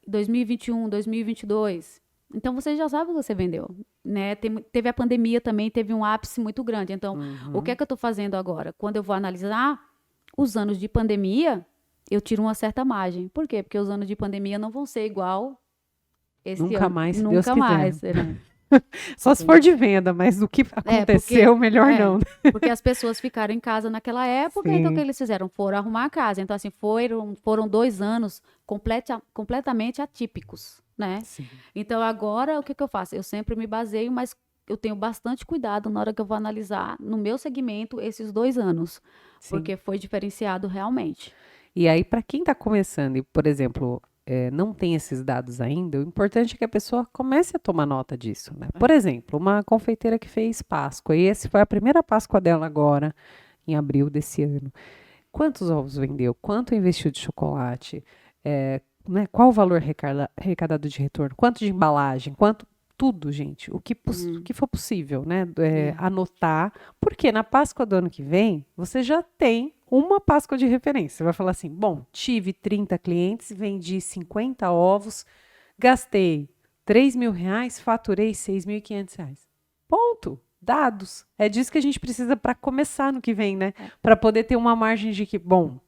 2021, 2022. Então, você já sabe o que você vendeu, né? Teve a pandemia também, teve um ápice muito grande. Então, o que é que eu estou fazendo agora? Quando eu vou analisar os anos de pandemia, eu tiro uma certa margem. Por quê? Porque os anos de pandemia não vão ser igual esse Nunca ano. mais, se Deus Nunca mais. quiser. Né? Só se for de venda, mas do que aconteceu, melhor não. Porque as pessoas ficaram em casa naquela época, Sim. então o que eles fizeram? Foram arrumar a casa. Então, assim, foram 2 anos completamente atípicos, né? Sim. Então, agora, o que eu faço? Eu sempre me baseio, mas eu tenho bastante cuidado na hora que eu vou analisar, no meu segmento, esses 2 anos. Sim. Porque foi diferenciado realmente. E aí, para quem está começando e, por exemplo, não tem esses dados ainda, o importante é que a pessoa comece a tomar nota disso, né? Por exemplo, uma confeiteira que fez Páscoa, e essa foi a primeira Páscoa dela agora, em abril desse ano. Quantos ovos vendeu? Quanto investiu de chocolate? Né? Qual o valor arrecadado de retorno? Quanto de embalagem? Quanto tudo, gente, o que for possível, né? Anotar, porque na Páscoa do ano que vem, você já tem uma Páscoa de referência. Você vai falar assim, bom, tive 30 clientes, vendi 50 ovos, gastei R$3.000, faturei R$6.500. Ponto. Dados. É disso que a gente precisa para começar no que vem, né? Para poder ter uma margem de que, bom,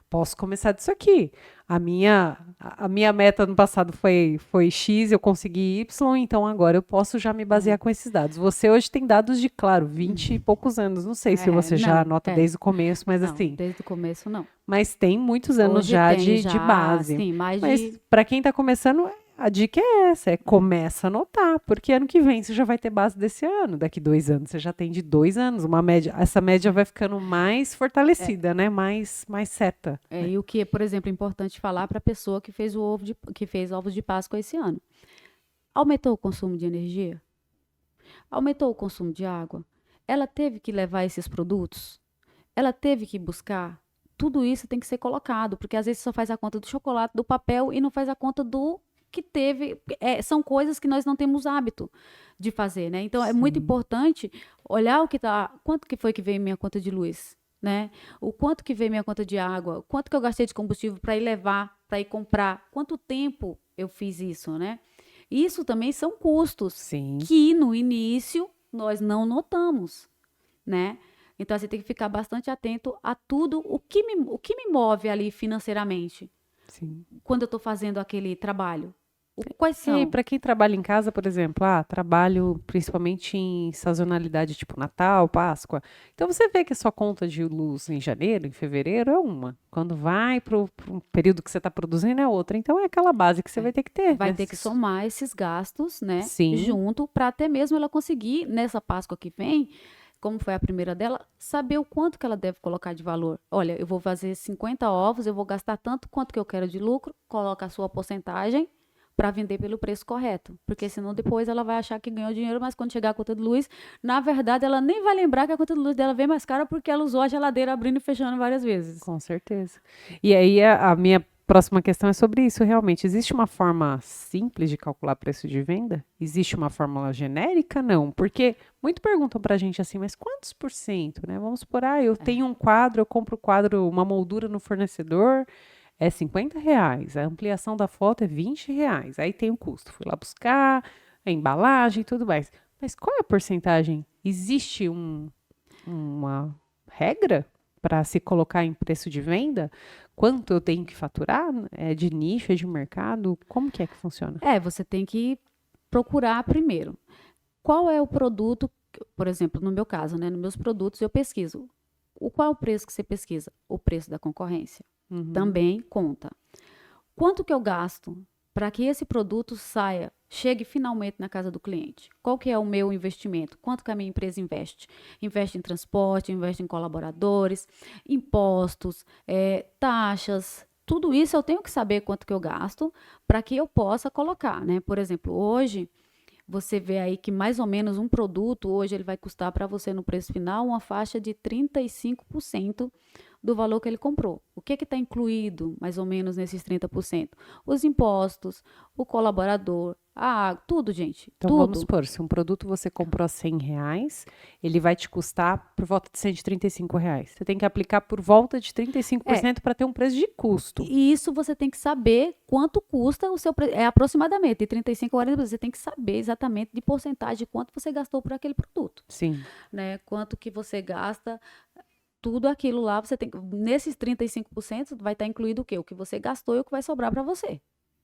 posso começar disso aqui. A minha meta no passado foi X, eu consegui Y, então agora eu posso já me basear com esses dados. Você hoje tem dados de, claro, 20 e poucos anos. Não sei se você já anota desde o começo, mas não, assim... desde o começo, não. Mas tem muitos anos Hoje já tem, de base. Sim, mas para quem está começando, a dica é essa, começa a anotar, porque ano que vem você já vai ter base desse ano, daqui 2 anos você já tem de 2 anos, uma média, essa média vai ficando mais fortalecida, né? Mais certa. E o que é, por exemplo, importante falar para a pessoa que fez ovos de Páscoa esse ano. Aumentou o consumo de energia? Aumentou o consumo de água? Ela teve que levar esses produtos? Ela teve que buscar? Tudo isso tem que ser colocado, porque às vezes só faz a conta do chocolate, do papel e não faz a conta do que teve. São coisas que nós não temos hábito de fazer, né? Então, é muito importante olhar quanto que foi que veio minha conta de luz, né? O quanto que veio minha conta de água, quanto que eu gastei de combustível para ir levar, para ir comprar, quanto tempo eu fiz isso, né? Isso também são custos que no início nós não notamos, né? Então, você tem que ficar bastante atento a tudo, o que me move ali financeiramente. Sim. Quando eu estou fazendo aquele trabalho, Quais E aí, são? para quem trabalha em casa, por exemplo, trabalho principalmente em sazonalidade tipo Natal, Páscoa. Então você vê que a sua conta de luz em janeiro, em fevereiro é uma. Quando vai para o período que você está produzindo é outra. Então é aquela base que você vai ter que ter, Vai né? ter que somar esses gastos, né, Sim, junto, para até mesmo ela conseguir, nessa Páscoa que vem, como foi a primeira dela, saber o quanto que ela deve colocar de valor. Olha, eu vou fazer 50 ovos, eu vou gastar tanto quanto que eu quero de lucro, coloca a sua porcentagem para vender pelo preço correto. Porque senão depois ela vai achar que ganhou dinheiro, mas quando chegar a conta de luz, na verdade ela nem vai lembrar que a conta de luz dela vem mais cara porque ela usou a geladeira abrindo e fechando várias vezes. com certeza. E aí a minha próxima questão é sobre isso, realmente. Existe uma forma simples de calcular preço de venda? Existe uma fórmula genérica? Não, porque muito perguntam pra gente assim, mas quantos por cento, né? Vamos supor, eu tenho um quadro, eu compro o quadro, uma moldura no fornecedor, é R$ 50, a ampliação da foto é R$ 20, aí tem o custo. Fui lá buscar, a embalagem e tudo mais. Mas qual é a porcentagem? Existe uma regra para se colocar em preço de venda? Quanto eu tenho que faturar? É de nicho, é de mercado? Como que é que funciona? Você tem que procurar primeiro. Qual é o produto, por exemplo, no meu caso, né, nos meus produtos eu pesquiso. Qual é o preço que você pesquisa? O preço da concorrência. Uhum. Também conta. Quanto que eu gasto para que esse produto chegue finalmente na casa do cliente? Qual que é o meu investimento? Quanto que a minha empresa investe? Investe em transporte, investe em colaboradores, impostos, taxas. Tudo isso eu tenho que saber quanto que eu gasto para que eu possa colocar, né? Por exemplo, hoje você vê aí que mais ou menos um produto hoje ele vai custar para você no preço final uma faixa de 35% do valor que ele comprou. O que está incluído mais ou menos nesses 30%? Os impostos, o colaborador, a água, tudo, gente, Então vamos tudo. supor, se um produto você comprou a R$ 100, ele vai te custar por volta de R$ 135. Você tem que aplicar por volta de É, 35% para ter um preço de custo. e isso você tem que saber quanto custa o seu preço. É aproximadamente de 35 a 40%. Você tem que saber exatamente de porcentagem de quanto você gastou por aquele produto, Sim. né? Quanto que você gasta, tudo aquilo lá, você tem nesses 35% vai estar incluído o quê? O que você gastou e o que vai sobrar para você,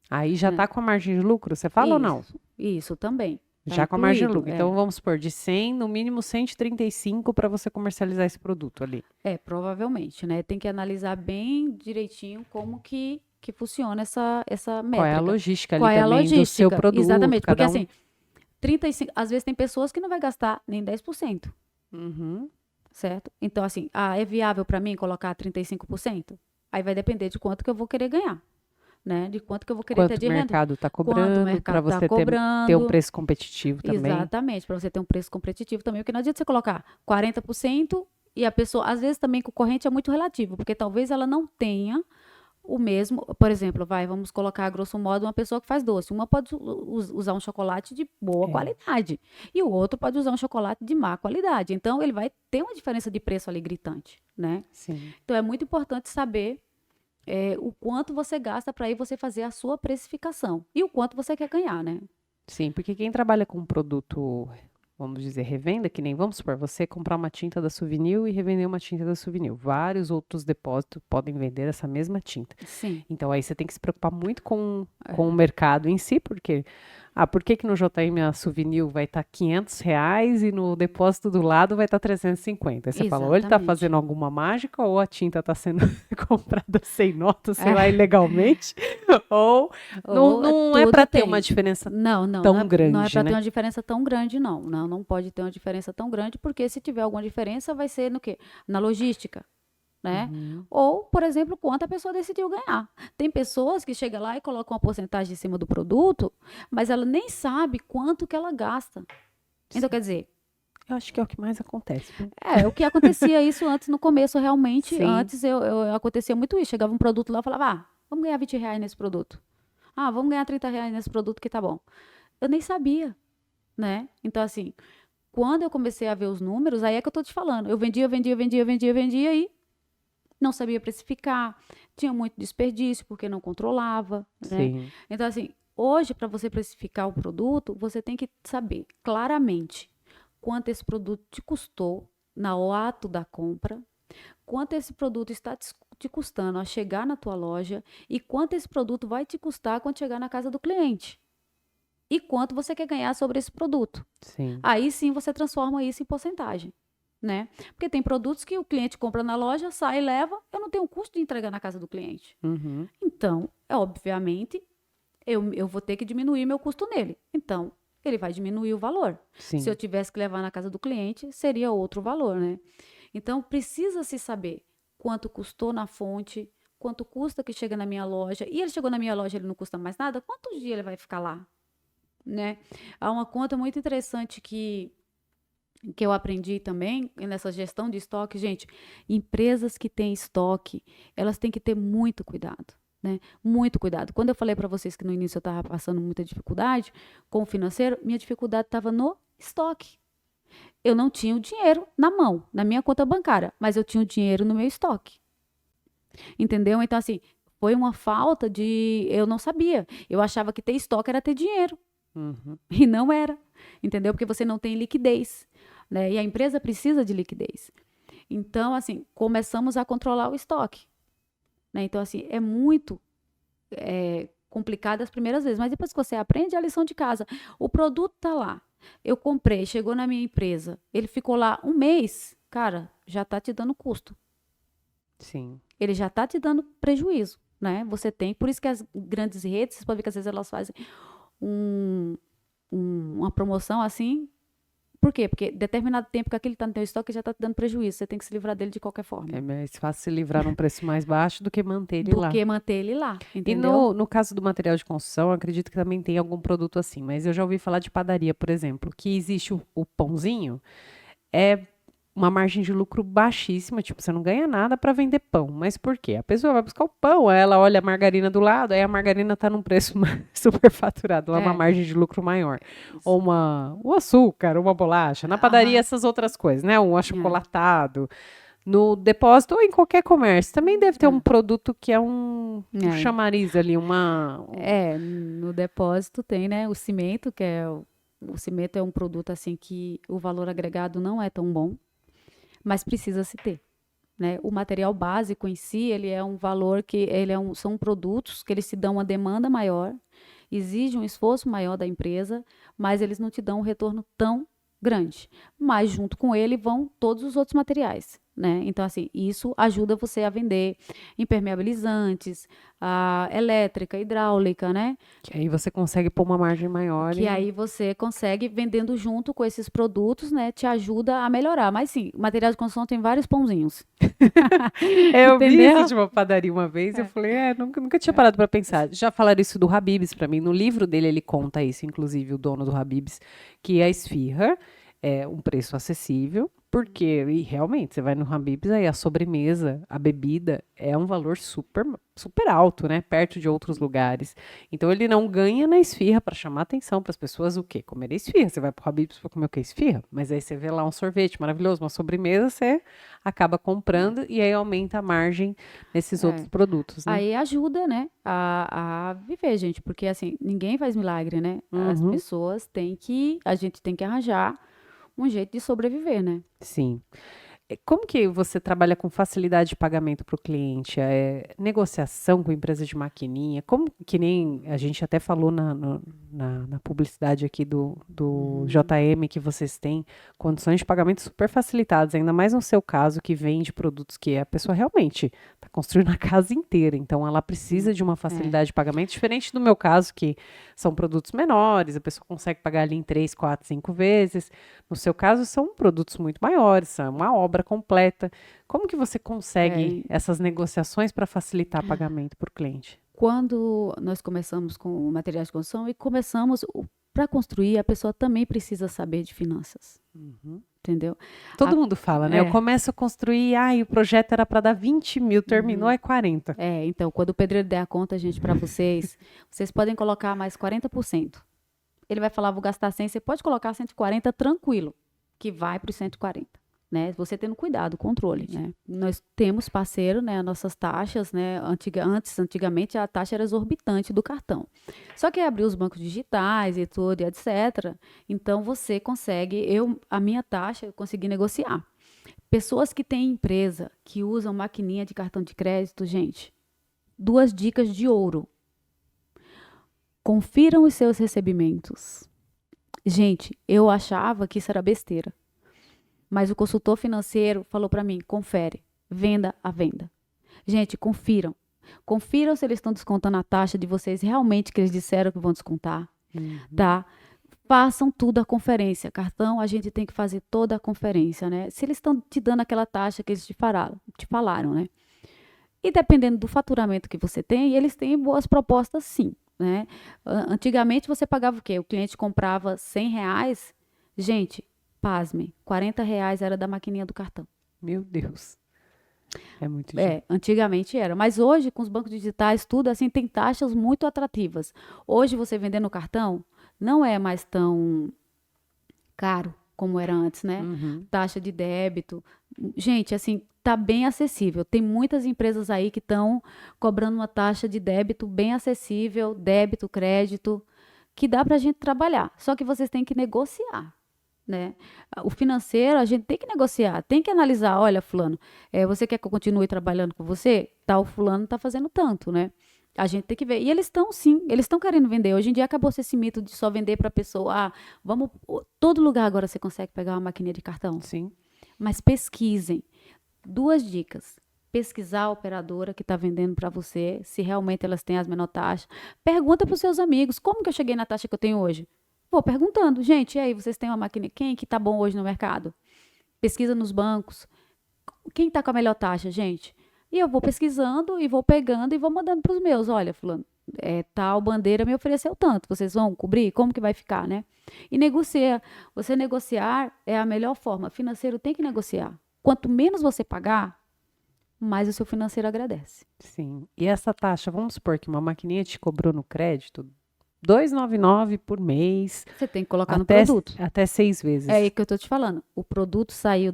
Aí já né? está com a margem de lucro, você fala ou não? Isso também está Já com a margem de incluído. lucro. Então vamos supor, de 100, no mínimo 135 para você comercializar esse produto ali. Provavelmente, né? Tem que analisar bem direitinho como que funciona essa Qual é a métrica. logística Qual ali é a também do seu logística? produto, Exatamente, porque cada um. assim, 35, às vezes tem pessoas que não vai gastar nem 10%, Uhum. certo? Então, assim, é viável para mim colocar 35%? Aí vai depender de quanto que eu vou querer ganhar, né? De quanto que eu vou querer ter Quanto o de renda. mercado está Quanto o cobrando, para mercado está você ter um cobrando. preço competitivo também. Exatamente, para você ter um preço competitivo também, porque não adianta você colocar 40% e a pessoa, às vezes também concorrente é muito relativo, porque talvez ela não tenha o mesmo, por exemplo, vamos colocar a grosso modo uma pessoa que faz doce. Uma pode usar um chocolate de boa É, qualidade e o outro pode usar um chocolate de má qualidade. Então ele vai ter uma diferença de preço ali gritante, né? sim. Então é muito importante saber o quanto você gasta para aí você fazer a sua precificação e o quanto você quer ganhar, né? Sim, porque quem trabalha com produto, vamos dizer, revenda, que nem vamos supor, você comprar uma tinta da Souvenir e revender uma tinta da Souvenir. Vários outros depósitos podem vender essa mesma tinta. Sim. Então aí você tem que se preocupar muito com o mercado em si, porque por que que no JM a Souvenir vai estar R$ 500 e no depósito do lado vai estar 350? Aí você fala, ou ele está Exatamente. fazendo alguma mágica, ou a tinta está sendo comprada sem nota, sei lá, ilegalmente, ou não, Ou não é para tudo ter uma tem. diferença Não, não, tão não é grande, para ter né? uma diferença tão grande, não. Não, não pode ter uma diferença tão grande, porque se tiver alguma diferença, vai ser no quê? Na logística, né? Uhum. Ou, por exemplo, quanto a pessoa decidiu ganhar. Tem pessoas que chegam lá e colocam uma porcentagem em cima do produto, mas ela nem sabe quanto que ela gasta. Então, Sim. quer dizer, Eu acho que é o que mais acontece, viu? o que acontecia isso antes, no começo, realmente, Sim. antes acontecia muito isso. Chegava um produto lá e falava, vamos ganhar R$ 20 nesse produto. Vamos ganhar R$ 30 nesse produto que tá bom. Eu nem sabia, né? Então, assim, quando eu comecei a ver os números, aí é que eu tô te falando. Eu vendia e não sabia precificar, tinha muito desperdício porque não controlava, né? Sim. Então, assim, hoje, para você precificar o produto, você tem que saber claramente quanto esse produto te custou no ato da compra, quanto esse produto está te custando a chegar na tua loja e quanto esse produto vai te custar quando chegar na casa do cliente. e quanto você quer ganhar sobre esse produto. Sim. Aí sim você transforma isso em porcentagem, né? Porque tem produtos que o cliente compra na loja, sai e leva, eu não tenho custo de entregar na casa do cliente. Uhum. Então, obviamente, eu vou ter que diminuir meu custo nele. Então, ele vai diminuir o valor. Sim. Se eu tivesse que levar na casa do cliente, seria outro valor, né? Então, precisa se saber quanto custou na fonte, quanto custa que chega na minha loja. E ele chegou na minha loja, ele não custa mais nada, quantos dias ele vai ficar lá, né? Há uma conta muito interessante que eu aprendi também nessa gestão de estoque. Gente, empresas que têm estoque, elas têm que ter muito cuidado. Né? Muito cuidado. Quando eu falei para vocês que no início eu estava passando muita dificuldade com o financeiro, minha dificuldade estava no estoque. Eu não tinha o dinheiro na mão, na minha conta bancária, mas eu tinha o dinheiro no meu estoque. Entendeu? Então, assim, foi uma falta de. Eu não sabia. Eu achava que ter estoque era ter dinheiro. Uhum. E não era. Entendeu? Porque você não tem liquidez. Né? E a empresa precisa de liquidez. Então, assim, começamos a controlar o estoque. Né? Então, assim, é muito complicado as primeiras vezes, mas depois que você aprende, é a lição de casa. O produto tá lá. Eu comprei, chegou na minha empresa, ele ficou lá um mês, cara, já tá te dando custo. Sim. Ele já tá te dando prejuízo, né? Você tem, por isso que as grandes redes, você pode ver que às vezes elas fazem uma promoção assim. Por quê? Porque determinado tempo que aquele está no teu estoque já está te dando prejuízo. Você tem que se livrar dele de qualquer forma. É mais fácil se livrar num preço mais baixo do que manter ele Do lá. que manter ele lá, E entendeu? no caso do material de construção, eu acredito que também tem algum produto assim, mas eu já ouvi falar de padaria, por exemplo, que existe o pãozinho, é uma margem de lucro baixíssima, tipo, você não ganha nada para vender pão. Mas por quê? A pessoa vai buscar o pão, aí ela olha a margarina do lado, aí a margarina tá num preço super faturado, lá é uma margem de lucro maior. Ou o açúcar, uma bolacha. Na padaria, essas outras coisas, né? Um achocolatado. No depósito ou em qualquer comércio. Também deve ter um produto que é um chamariz ali, no depósito tem, né? O cimento, o cimento é um produto assim que o valor agregado não é tão bom, mas precisa se ter. Né? O material básico em si, ele é um valor que são produtos que eles te dão uma demanda maior, exige um esforço maior da empresa, mas eles não te dão um retorno tão grande. Mas junto com ele vão todos os outros materiais. Né? Então, assim, isso ajuda você a vender impermeabilizantes, a elétrica, hidráulica, né? Que aí você consegue pôr uma margem maior. Que aí você consegue, vendendo junto com esses produtos, né? Te ajuda a melhorar. Mas sim, o material de construção tem vários pãozinhos. Eu vi isso de uma padaria uma vez, eu falei, nunca tinha parado para pensar. Já falaram isso do Habib's para mim, no livro dele ele conta isso, inclusive o dono do Habib's, que a esfirra é um preço acessível, porque e realmente você vai no Habib's, aí a sobremesa, a bebida é um valor super alto, né, perto de outros lugares. Então ele não ganha na esfirra para chamar atenção para as pessoas o quê? Comer esfirra. Você vai pro Habib's para comer o quê? Esfirra. Mas aí você vê lá um sorvete maravilhoso, uma sobremesa, você acaba comprando e aí aumenta a margem nesses outros produtos, né? Aí ajuda, né, a viver, gente, porque assim, ninguém faz milagre, né? As pessoas a gente tem que arranjar um jeito de sobreviver, né? Sim. Como que você trabalha com facilidade de pagamento para o cliente? Negociação com empresa de maquininha? Como que nem a gente até falou na publicidade aqui do JM, que vocês têm condições de pagamento super facilitadas, ainda mais no seu caso, que vende produtos que a pessoa realmente está construindo a casa inteira, então ela precisa de uma facilidade de pagamento, diferente do meu caso, que são produtos menores, a pessoa consegue pagar ali em 3, 4, 5 vezes. No seu caso, são produtos muito maiores, são uma obra completa. Como que você consegue essas negociações para facilitar o pagamento para o cliente? Quando nós começamos com materiais de construção para construir, a pessoa também precisa saber de finanças. Entendeu? Todo mundo fala, né? Eu começo a construir, o projeto era para dar 20 mil, terminou é 40. Então, quando o pedreiro der a conta, gente, para vocês podem colocar mais 40%. Ele vai falar, vou gastar 100, você pode colocar 140 tranquilo, que vai para os 140. Né? Você tendo cuidado, controle, né? Nós temos parceiro, né? Nossas taxas, né? Antigamente a taxa era exorbitante do cartão. Só que abriu os bancos digitais e tudo, e etc. Então você consegue, a minha taxa eu consegui negociar. Pessoas que têm empresa, que usam maquininha de cartão de crédito, gente, 2 dicas de ouro. Confiram os seus recebimentos. Gente, eu achava que isso era besteira. Mas o consultor financeiro falou para mim, confere, venda a venda. Gente, confiram. Confiram se eles estão descontando a taxa de vocês realmente que eles disseram que vão descontar, tá? Façam tudo a conferência. Cartão, a gente tem que fazer toda a conferência, né? Se eles estão te dando aquela taxa que eles te falaram, né? E dependendo do faturamento que você tem, eles têm boas propostas sim, né? Antigamente você pagava o quê? O cliente comprava R$ 100. Gente, pasmem, R$ 40 era da maquininha do cartão. Meu Deus. É muito dinheiro. Antigamente era. Mas hoje, com os bancos digitais, tudo assim, tem taxas muito atrativas. Hoje, você vender no cartão não é mais tão caro como era antes, né? Taxa de débito. Gente, assim, tá bem acessível. Tem muitas empresas aí que estão cobrando uma taxa de débito bem acessível, débito, crédito, que dá pra gente trabalhar. Só que vocês têm que negociar, né? O financeiro, a gente tem que negociar, tem que analisar, olha, fulano, você quer que eu continue trabalhando com você? Tal fulano tá fazendo tanto, né? A gente tem que ver. E eles estão, sim, eles estão querendo vender. Hoje em dia acabou-se esse mito de só vender para a pessoa. Todo lugar agora você consegue pegar uma maquininha de cartão. Sim. Mas pesquisem. 2 dicas. Pesquisar a operadora que está vendendo para você, se realmente elas têm as menores taxas. Pergunta para os seus amigos, como que eu cheguei na taxa que eu tenho hoje? Vou perguntando, gente, e aí, vocês têm uma máquina? Quem que está bom hoje no mercado? Pesquisa nos bancos. Quem está com a melhor taxa, gente? E eu vou pesquisando e vou pegando e vou mandando para os meus. Olha, fulano, tal bandeira me ofereceu tanto. Vocês vão cobrir? Como que vai ficar, né? E negocia. Você negociar é a melhor forma. Financeiro tem que negociar. Quanto menos você pagar, mais o seu financeiro agradece. Sim. E essa taxa, vamos supor que uma maquininha te cobrou no crédito R$ 2,99 por mês. Você tem que colocar no produto. Até 6 vezes. É aí que eu estou te falando. O produto saiu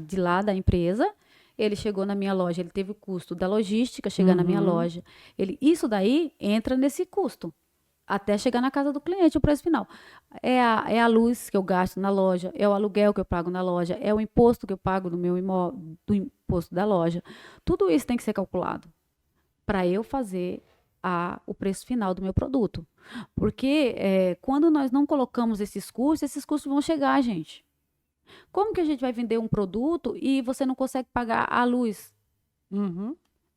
de lá da empresa, ele chegou na minha loja, ele teve o custo da logística chegar na minha loja. Isso daí entra nesse custo, até chegar na casa do cliente, o preço final. É a luz que eu gasto na loja, é o aluguel que eu pago na loja, é o imposto que eu pago do meu imóvel, do imposto da loja. Tudo isso tem que ser calculado para eu fazer o preço final do meu produto. Porque quando nós não colocamos esses custos vão chegar, gente. Como que a gente vai vender um produto e você não consegue pagar a luz?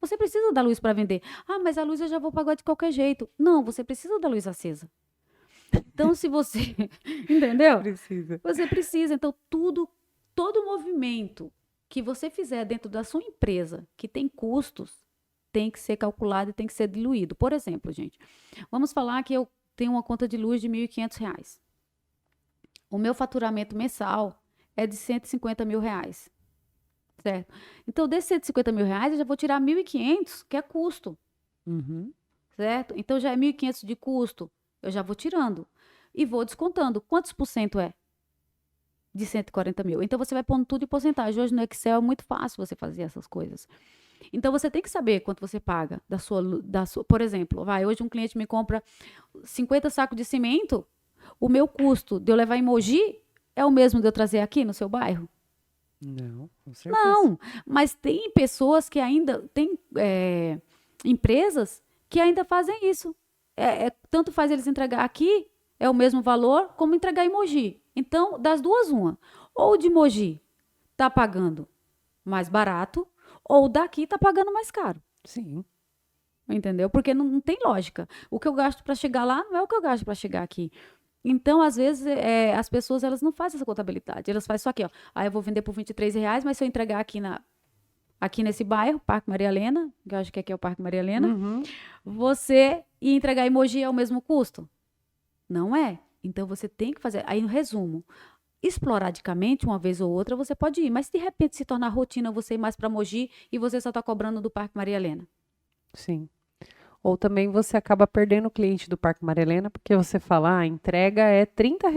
Você precisa da luz para vender. Ah, mas a luz eu já vou pagar de qualquer jeito. Não, você precisa da luz acesa. Então, se você... Entendeu? Precisa. Você precisa. Então, todo movimento que você fizer dentro da sua empresa que tem custos, tem que ser calculado e tem que ser diluído. Por exemplo, gente, vamos falar que eu tenho uma conta de luz de R$ 1.500. O meu faturamento mensal é de R$ 150 mil. Certo? Então, desses R$ 150 mil, eu já vou tirar 1.500, que é custo. Certo? Então, já é 1.500 de custo, eu já vou tirando. E vou descontando. Quantos por cento é? De 140 mil. Então, você vai pondo tudo em porcentagem. Hoje no Excel é muito fácil você fazer essas coisas. Então, você tem que saber quanto você paga da sua... Por exemplo, hoje um cliente me compra 50 sacos de cimento, o meu custo de eu levar em Mogi é o mesmo de eu trazer aqui no seu bairro? Não, com certeza. Não, mas tem pessoas que ainda... Tem empresas que ainda fazem isso. Tanto faz eles entregar aqui, é o mesmo valor, como entregar em Mogi. Então, das duas, uma. Ou de Mogi está pagando mais barato, ou daqui está pagando mais caro. Sim. Entendeu? Porque não tem lógica. O que eu gasto para chegar lá não é o que eu gasto para chegar aqui. Então, às vezes, as pessoas elas não fazem essa contabilidade. Elas fazem só aqui, ó. Eu vou vender por R$ 23, mas se eu entregar aqui nesse bairro, Parque Maria Helena, que eu acho que aqui é o Parque Maria Helena, você ir entregar em Mogi é o mesmo custo? Não é. Então, você tem que fazer. Aí, no resumo, esporadicamente, uma vez ou outra, você pode ir. Mas, se de repente, se tornar rotina você ir mais para Mogi e você só está cobrando do Parque Maria Helena. Sim. Ou também você acaba perdendo o cliente do Parque Maria Helena, porque você fala, a entrega é R$ 30.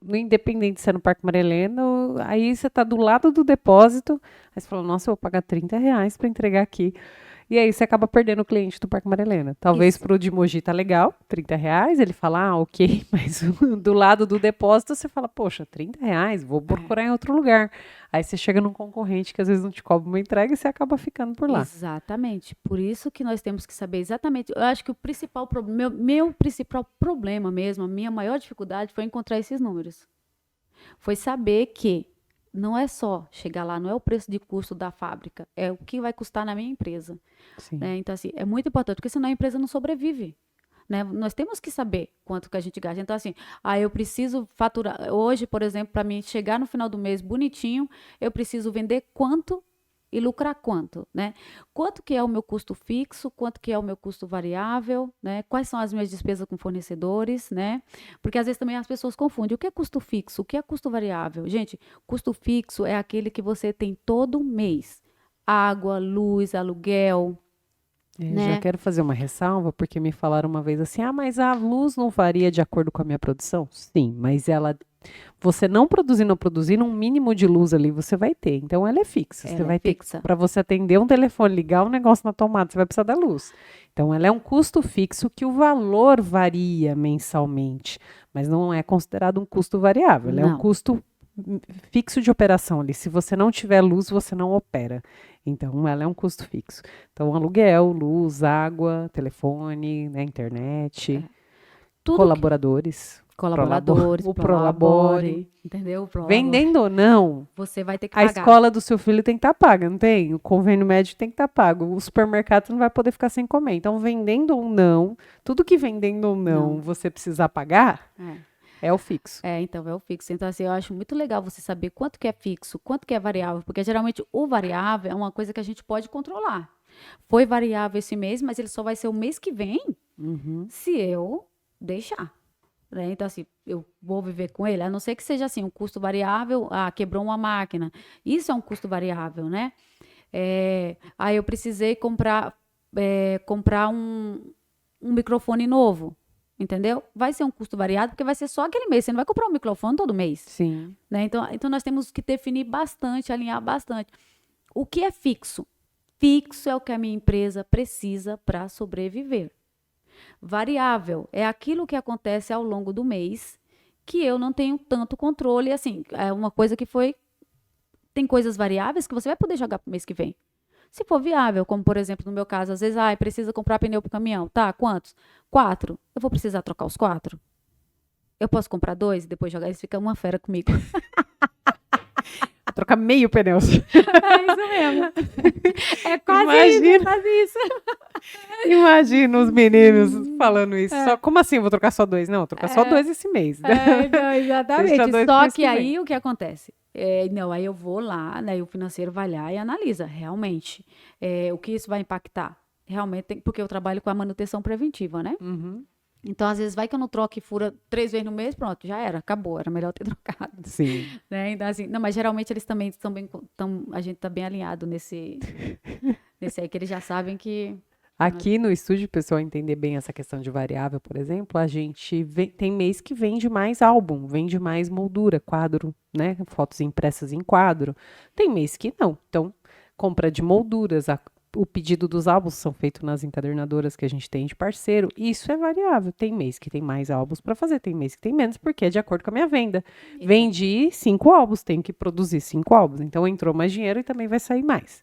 No independente se é no Parque Maria Helena, aí você está do lado do depósito, aí você fala, nossa, eu vou pagar R$ 30 para entregar aqui. E aí você acaba perdendo o cliente do Parque Maria Helena. Talvez Isso. pro de Mogi tá legal, R$ 30, ele fala, ok, mas do lado do depósito você fala, poxa, R$ 30, vou É. procurar em outro lugar. Aí você chega num concorrente que às vezes não te cobra uma entrega e você acaba ficando por lá. Exatamente. Por isso que nós temos que saber exatamente. Eu acho que o principal meu principal problema mesmo, a minha maior dificuldade foi encontrar esses números. Foi saber que não é só chegar lá, não é o preço de custo da fábrica, é o que vai custar na minha empresa, Sim. né? Então, assim, é muito importante, porque senão a empresa não sobrevive. Né? Nós temos que saber quanto que a gente gasta. Então, assim, eu preciso faturar. Hoje, por exemplo, para mim chegar no final do mês bonitinho, eu preciso vender quanto e lucrar quanto, né? Quanto que é o meu custo fixo, quanto que é o meu custo variável, né? Quais são as minhas despesas com fornecedores, né? Porque às vezes também as pessoas confundem. O que é custo fixo? O que é custo variável? Gente, custo fixo é aquele que você tem todo mês. Água, luz, aluguel, Já né? quero fazer uma ressalva, porque me falaram uma vez assim, mas a luz não varia de acordo com a minha produção? Sim, mas você não produzindo ou produzindo, um mínimo de luz ali você vai ter. Então ela é fixa. Você Ela é vai ter, fixa. para você atender um telefone, ligar um negócio na tomada, você vai precisar da luz. Então ela é um custo fixo que o valor varia mensalmente, mas não é considerado um custo variável. Ela é um Não. custo fixo de operação ali. Se você não tiver luz, você não opera. Então ela é um custo fixo. Então aluguel, luz, água, telefone, né, internet, Tudo que colaboradores. colaboradores, O Prolabore. entendeu? O Prolabore. Vendendo ou não, Você vai ter que a pagar. escola do seu filho tem que estar paga, não tem? O convênio médico tem que estar pago. O supermercado não vai poder ficar sem comer. Então, vendendo ou não, tudo que vendendo ou não Não. você precisar pagar É. é o fixo. Então é o fixo. Então, assim, eu acho muito legal você saber quanto que é fixo, quanto que é variável, porque geralmente o variável é uma coisa que a gente pode controlar. Foi variável esse mês, mas ele só vai ser o mês que vem Uhum. se eu deixar. Né? Então, assim, eu vou viver com ele, a não ser que seja assim, um custo variável, quebrou uma máquina. Isso é um custo variável, né? Aí eu precisei comprar um microfone novo, entendeu? Vai ser um custo variável, porque vai ser só aquele mês. Você não vai comprar um microfone todo mês, Sim. né? Então nós temos que definir bastante, alinhar bastante. O que é fixo? Fixo é o que a minha empresa precisa para sobreviver. Variável é aquilo que acontece ao longo do mês que eu não tenho tanto controle. Assim, é uma coisa que foi. Tem coisas variáveis que você vai poder jogar para o mês que vem. Se for viável, como por exemplo no meu caso, às vezes, precisa comprar pneu para o caminhão. Tá, quantos? 4. Eu vou precisar trocar os 4? Eu posso comprar 2 e depois jogar? Eles ficam uma fera comigo. Vou trocar meio pneu. É isso mesmo. É quase isso, é Imagina, quase isso. imagina os meninos falando isso. Só, como assim? Eu vou trocar só 2? Não, vou trocar só 2 esse mês. Não, exatamente. Deixa 2 pro Só mês que que vem. aí o que acontece? Não, aí eu vou lá, né? O financeiro vai lá e analisa realmente o que isso vai impactar. Realmente, porque eu trabalho com a manutenção preventiva, né? Uhum. Então, às vezes, vai que eu não troco e fura 3 vezes no mês, pronto, já era, acabou, era melhor ter trocado. Sim. Né? Então, assim, não, mas geralmente eles também estão bem, a gente tá bem alinhado nesse aí, que eles já sabem que. Aqui no estúdio, o pessoal entender bem essa questão de variável, por exemplo, a gente tem mês que vende mais álbum, vende mais moldura, quadro, né? Fotos impressas em quadro. Tem mês que não. Então, compra de molduras, o pedido dos álbuns são feitos nas encadernadoras que a gente tem de parceiro. Isso é variável. Tem mês que tem mais álbuns para fazer, tem mês que tem menos, porque é de acordo com a minha venda. Vendi 5 álbuns, tenho que produzir 5 álbuns. Então, entrou mais dinheiro e também vai sair mais.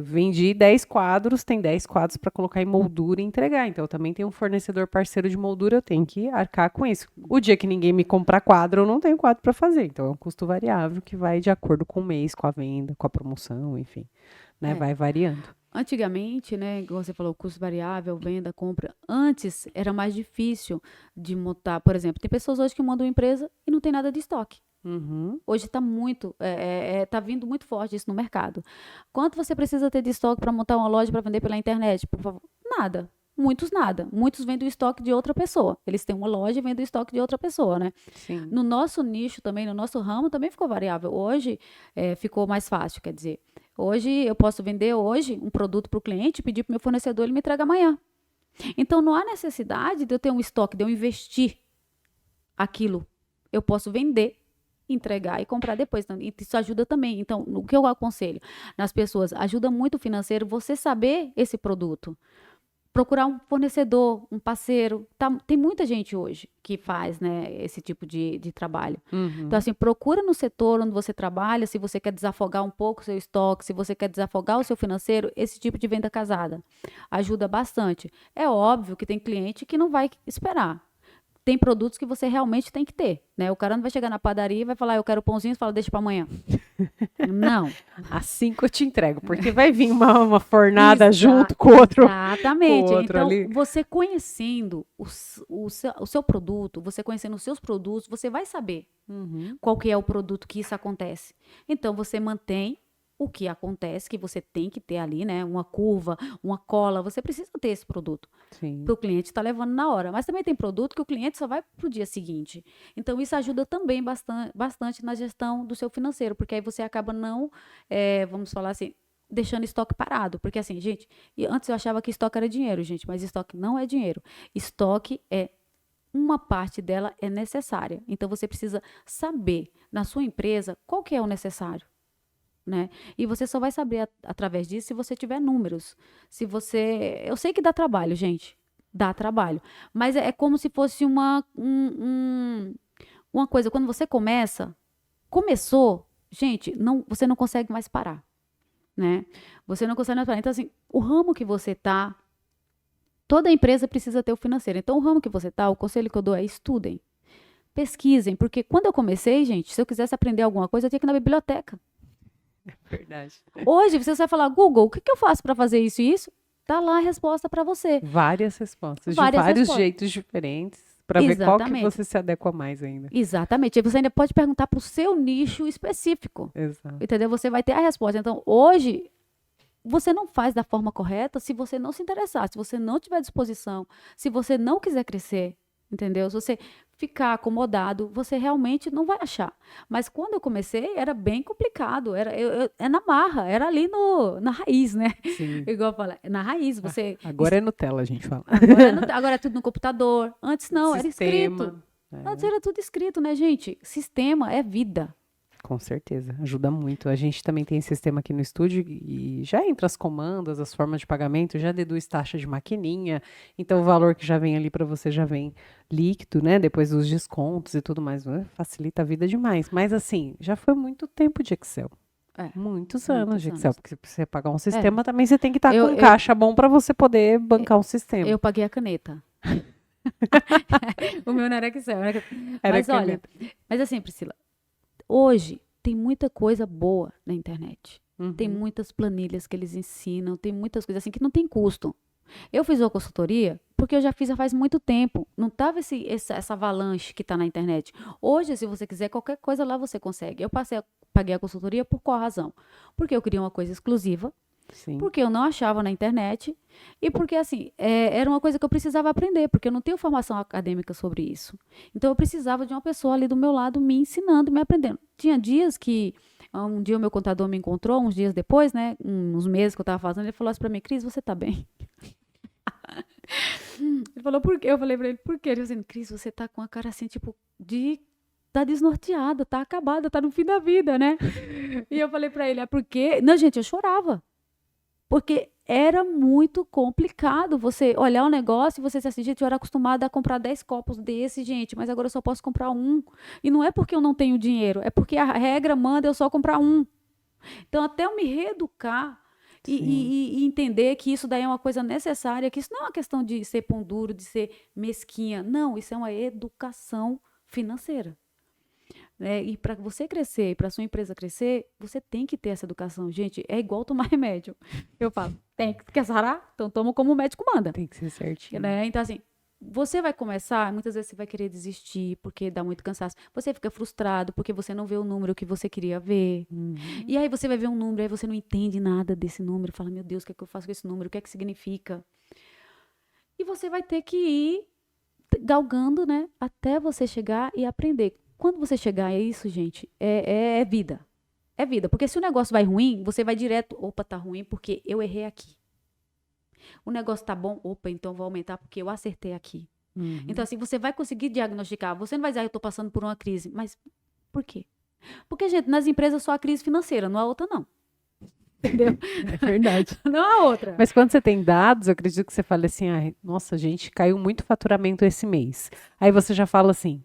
Vendi 10 quadros, tem 10 quadros para colocar em moldura e entregar. Então, eu também tenho um fornecedor parceiro de moldura, eu tenho que arcar com isso. O dia que ninguém me comprar quadro, eu não tenho quadro para fazer. Então, é um custo variável que vai de acordo com o mês, com a venda, com a promoção, enfim. Né? É. Vai variando. Antigamente, né, como você falou, custo variável, venda, compra. Antes era mais difícil de montar. Por exemplo, tem pessoas hoje que montam uma empresa e não tem nada de estoque. Uhum. Hoje está tá vindo muito forte isso no mercado. Quanto você precisa ter de estoque para montar uma loja para vender pela internet? Por favor, nada. Muitos nada. Muitos vendem o estoque de outra pessoa. Eles têm uma loja e vendem o estoque de outra pessoa, né? Sim. No nosso nicho também, no nosso ramo também ficou variável. Hoje ficou mais fácil, quer dizer. Hoje eu posso vender um produto para o cliente, pedir para o meu fornecedor, ele me entrega amanhã. Então não há necessidade de eu ter um estoque, de eu investir aquilo. Eu posso vender entregar e comprar depois. Então, isso ajuda também. Então, o que eu aconselho nas pessoas, ajuda muito o financeiro você saber esse produto. Procurar um fornecedor, um parceiro. Tem muita gente hoje que faz, né, esse tipo de trabalho. Então, assim, procura no setor onde você trabalha, se você quer desafogar um pouco o seu estoque, se você quer desafogar o seu financeiro, esse tipo de venda casada ajuda bastante. É óbvio que tem cliente que não vai esperar. Tem produtos que você realmente tem que ter, né? O cara não vai chegar na padaria e vai falar, eu quero pãozinho, você fala, deixa para amanhã. Não. Assim que eu te entrego, porque vai vir uma fornada junto com outro. Exatamente. Com outro então, ali. você conhecendo o seu produto, você conhecendo os seus produtos, você vai saber qual que é o produto que isso acontece. Então, você mantém o que acontece, que você tem que ter ali, né? Uma curva, uma cola, você precisa ter esse produto. Sim. Para o cliente estar levando na hora. Mas também tem produto que o cliente só vai para o dia seguinte. Então, isso ajuda também bastante na gestão do seu financeiro, porque aí você acaba não, vamos falar assim, deixando estoque parado. Porque assim, gente, e antes eu achava que estoque era dinheiro, gente, mas estoque não é dinheiro. Estoque é uma parte dela é necessária. Então, você precisa saber na sua empresa qual que é o necessário. Né? E você só vai saber através disso se você tiver números. Eu sei que dá trabalho, gente. Dá trabalho. Mas é como se fosse uma coisa. Quando você começou, gente, você não consegue mais parar. Né? Você não consegue mais parar. Então, assim, o ramo que você tá, toda empresa precisa ter o financeiro. Então, o ramo que você tá, o conselho que eu dou é estudem. Pesquisem. Porque quando eu comecei, gente, se eu quisesse aprender alguma coisa, eu tinha que ir na biblioteca. É verdade. Hoje, você vai falar, Google, o que eu faço para fazer isso e isso? Tá lá a resposta para você. Várias respostas, Várias de vários respostas. jeitos diferentes, para ver qual que você se adequa mais ainda. Exatamente. E você ainda pode perguntar para o seu nicho específico. Exato. Entendeu? Você vai ter a resposta. Então, hoje, você não faz da forma correta se você não se interessar, se você não tiver disposição, se você não quiser crescer. Entendeu? Se você ficar acomodado, você realmente não vai achar. Mas quando eu comecei, era bem complicado. Era na marra, era ali na raiz, né? Sim. Igual eu falo, na raiz. Agora é Nutella, a gente fala. Agora é tudo no computador. Antes não, era escrito. Antes era tudo escrito, né, gente? Sistema é vida. Com certeza, ajuda muito. A gente também tem sistema aqui no estúdio e já entra as comandas, as formas de pagamento, já deduz taxa de maquininha, então o valor que já vem ali para você já vem líquido, né? Depois dos descontos e tudo mais, facilita a vida demais. Mas assim, já foi muito tempo de Excel. Muitos anos de Excel, porque se você pagar um sistema, também você tem que estar com caixa bom para você poder bancar um sistema. Eu paguei a caneta. O meu não era Excel. Mas olha, mas assim, Priscila, hoje tem muita coisa boa na internet. Tem muitas planilhas que eles ensinam, tem muitas coisas assim que não tem custo. Eu fiz uma consultoria porque eu já fiz faz muito tempo. Não tava essa avalanche que está na internet. Hoje, se você quiser qualquer coisa lá, você consegue. Eu paguei a consultoria por qual razão? Porque eu queria uma coisa exclusiva. Sim. Porque eu não achava na internet e porque, assim, era uma coisa que eu precisava aprender, porque eu não tenho formação acadêmica sobre isso. Então, eu precisava de uma pessoa ali do meu lado me ensinando, me aprendendo. Tinha dias que, um dia o meu contador me encontrou, uns dias depois, né, uns meses que eu estava fazendo, ele falou assim para mim, Cris, você tá bem? Ele falou, por quê? Eu falei para ele, por quê? Ele falou assim, Cris, você tá com a cara assim, tipo, tá desnorteada, tá acabada, tá no fim da vida, né? E eu falei para ele, é porque... Não, gente, eu chorava. Porque era muito complicado você olhar o negócio e você se assim, gente, eu era acostumada a comprar 10 copos desse, gente, mas agora eu só posso comprar um. E não é porque eu não tenho dinheiro, é porque a regra manda eu só comprar um. Então, até eu me reeducar e entender que isso daí é uma coisa necessária, que isso não é uma questão de ser pão duro, de ser mesquinha. Não, isso é uma educação financeira. E para você crescer, para sua empresa crescer, você tem que ter essa educação. Gente, é igual tomar remédio. Eu falo, quer sarar? Então toma como o médico manda. Tem que ser certinho. Então, assim, você vai começar, muitas vezes você vai querer desistir porque dá muito cansaço. Você fica frustrado porque você não vê o número que você queria ver. E aí você vai ver um número, aí você não entende nada desse número. Fala, meu Deus, o que é que eu faço com esse número? O que é que significa? E você vai ter que ir galgando, né? Até você chegar e aprender. Quando você chegar, é isso, gente, é vida. É vida. Porque se o negócio vai ruim, você vai direto, opa, tá ruim porque eu errei aqui. O negócio tá bom, opa, então vou aumentar porque eu acertei aqui. Então, assim, você vai conseguir diagnosticar. Você não vai dizer, eu tô passando por uma crise. Mas por quê? Porque, gente, nas empresas só há crise financeira, não há outra, não. Entendeu? É verdade. Não há outra. Mas quando você tem dados, eu acredito que você fale assim, ah, nossa, gente, caiu muito faturamento esse mês. Aí você já fala assim,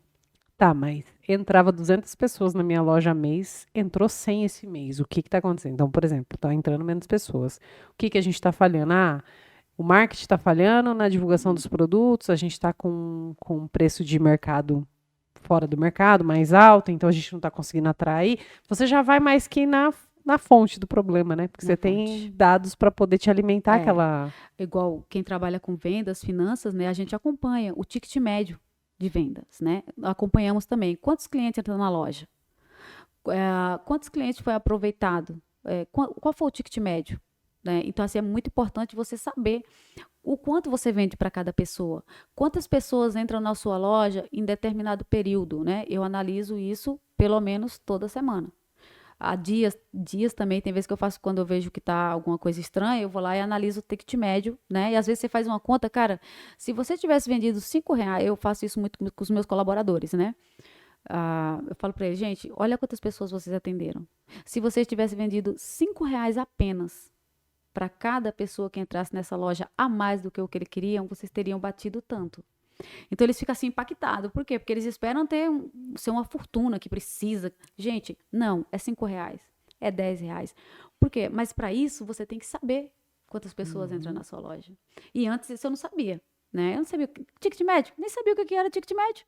tá, mas entrava 200 pessoas na minha loja mês, entrou 100 esse mês. O que que tá acontecendo? Então, por exemplo, tá entrando menos pessoas. O que que a gente tá falhando? Ah, o marketing está falhando na divulgação dos produtos, a gente está com um preço de mercado fora do mercado, mais alto, então a gente não está conseguindo atrair. Você já vai mais que na fonte do problema, né? Porque Na você tem fonte. dados para poder te alimentar É. aquela. Igual quem trabalha com vendas, finanças, né? A gente acompanha o ticket médio de vendas, né? Acompanhamos também. Quantos clientes entram na loja? Quantos clientes foi aproveitado? Qual foi o ticket médio? Né? Então, assim, é muito importante você saber o quanto você vende para cada pessoa. Quantas pessoas entram na sua loja em determinado período, né? Eu analiso isso pelo menos toda semana. Há dias também, tem vezes que eu faço quando eu vejo que tá alguma coisa estranha, eu vou lá e analiso o ticket médio, né? E às vezes você faz uma conta, cara, se você tivesse vendido R$ 5, eu faço isso muito com os meus colaboradores, né? Eu falo para eles, gente, olha quantas pessoas vocês atenderam. Se vocês tivessem vendido R$ 5 apenas para cada pessoa que entrasse nessa loja a mais do que o que eles queriam, vocês teriam batido tanto. Então eles ficam assim impactados. Por quê? Porque eles esperam ser uma fortuna que precisa. Gente, não, é R$ 5, é R$ 10. Por quê? Mas para isso você tem que saber quantas pessoas entram na sua loja. E antes isso eu não sabia, né? Eu não sabia. Ticket médio? Nem sabia o que era ticket médio.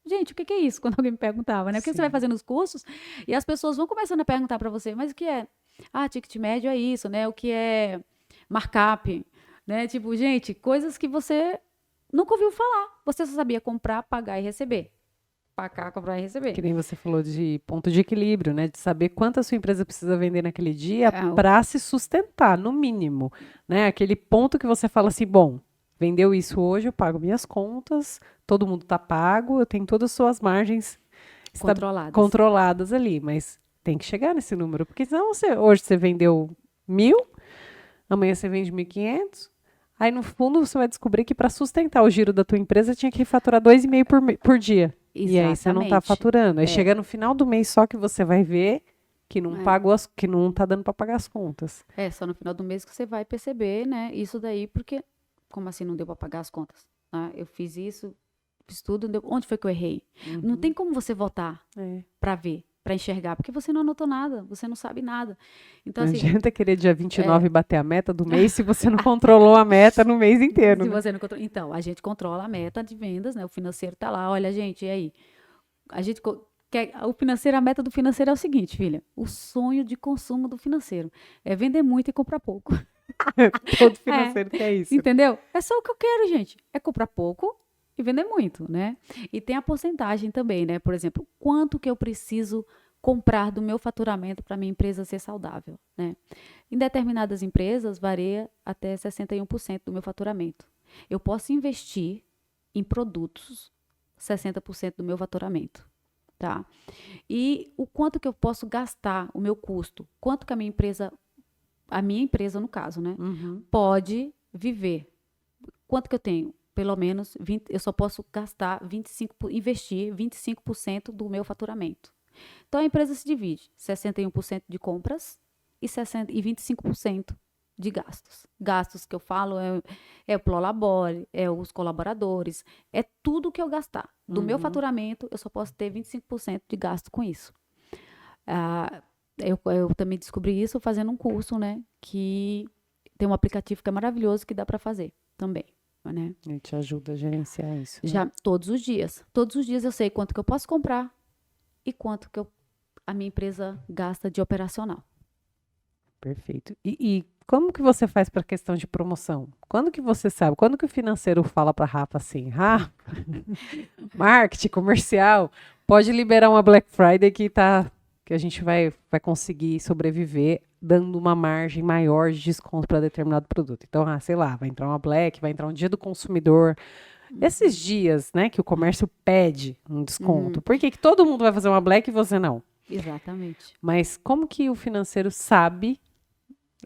Gente, o que é isso? Quando alguém me perguntava, né? O que você vai Sim. fazendo os cursos e as pessoas vão começando a perguntar para você, mas o que é? Ah, ticket médio é isso, né? O que é markup, né? Tipo, gente, coisas que você nunca ouviu falar. Você só sabia comprar, pagar e receber. Pagar, comprar e Que receber. nem você falou de ponto de equilíbrio, né? De saber quanto a sua empresa precisa vender naquele dia É, para se sustentar, no mínimo, né? Aquele ponto que você fala assim, bom, vendeu isso hoje, eu pago minhas contas, todo mundo tá pago, eu tenho todas as suas margens controladas. controladas ali, mas tem que chegar nesse número, porque senão hoje você vendeu 1.000, amanhã você vende 1.500, aí no fundo você vai descobrir que para sustentar o giro da tua empresa tinha que faturar 2,5 por dia. E aí você não tá Exatamente. faturando. Aí chega no final do mês só que você vai ver que não É. pagou que não tá dando para pagar as contas. É, só no final do mês que você vai perceber, né? Isso daí, porque como assim não deu para pagar as contas? Ah, eu fiz isso, fiz tudo, onde foi que eu errei? Não tem como você voltar para ver, para enxergar, porque você não anotou nada, você não sabe nada. Então, Não assim, adianta querer dia 29 bater a meta do mês se você não controlou a meta no mês inteiro, se né? você não controla. Então, a gente controla a meta de vendas, né? O financeiro tá lá, olha, gente, e aí? A gente quer, o financeiro, a meta do financeiro é o seguinte, filha, o sonho de consumo do financeiro é vender muito e comprar pouco. Todo financeiro quer isso. Entendeu? É só o que eu quero, gente. É comprar pouco e vender muito, né? E tem a porcentagem também, né? Por exemplo, quanto que eu preciso comprar do meu faturamento para minha empresa ser saudável, né? Em determinadas empresas varia até 61% do meu faturamento. Eu posso investir em produtos 60% do meu faturamento, tá? E o quanto que eu posso gastar, o meu custo, quanto que a minha empresa no caso, né? Pode viver. Quanto que eu tenho? Pelo menos 20, eu só posso gastar investir 25% do meu faturamento. Então a empresa se divide 61% de compras e 25% de gastos. Gastos que eu falo é o Prolabore, é os colaboradores, é tudo que eu gastar. Do meu faturamento, eu só posso ter 25% de gasto com isso. Eu também descobri isso fazendo um curso, né? Que tem um aplicativo que é maravilhoso que dá para fazer também, né? E te ajuda a gerenciar isso. Né? Já todos os dias. Todos os dias eu sei quanto que eu posso comprar e quanto que a minha empresa gasta de operacional. Perfeito. E como que você faz para a questão de promoção? Quando que você sabe? Quando que o financeiro fala para a Rafa assim, Rafa, marketing comercial, pode liberar uma Black Friday que a gente vai conseguir sobreviver dando uma margem maior de desconto para determinado produto. Então, sei lá, vai entrar uma Black, vai entrar um dia do consumidor. Esses dias, né, que o comércio pede um desconto. Por que todo mundo vai fazer uma Black e você não? Exatamente. Mas como que o financeiro sabe?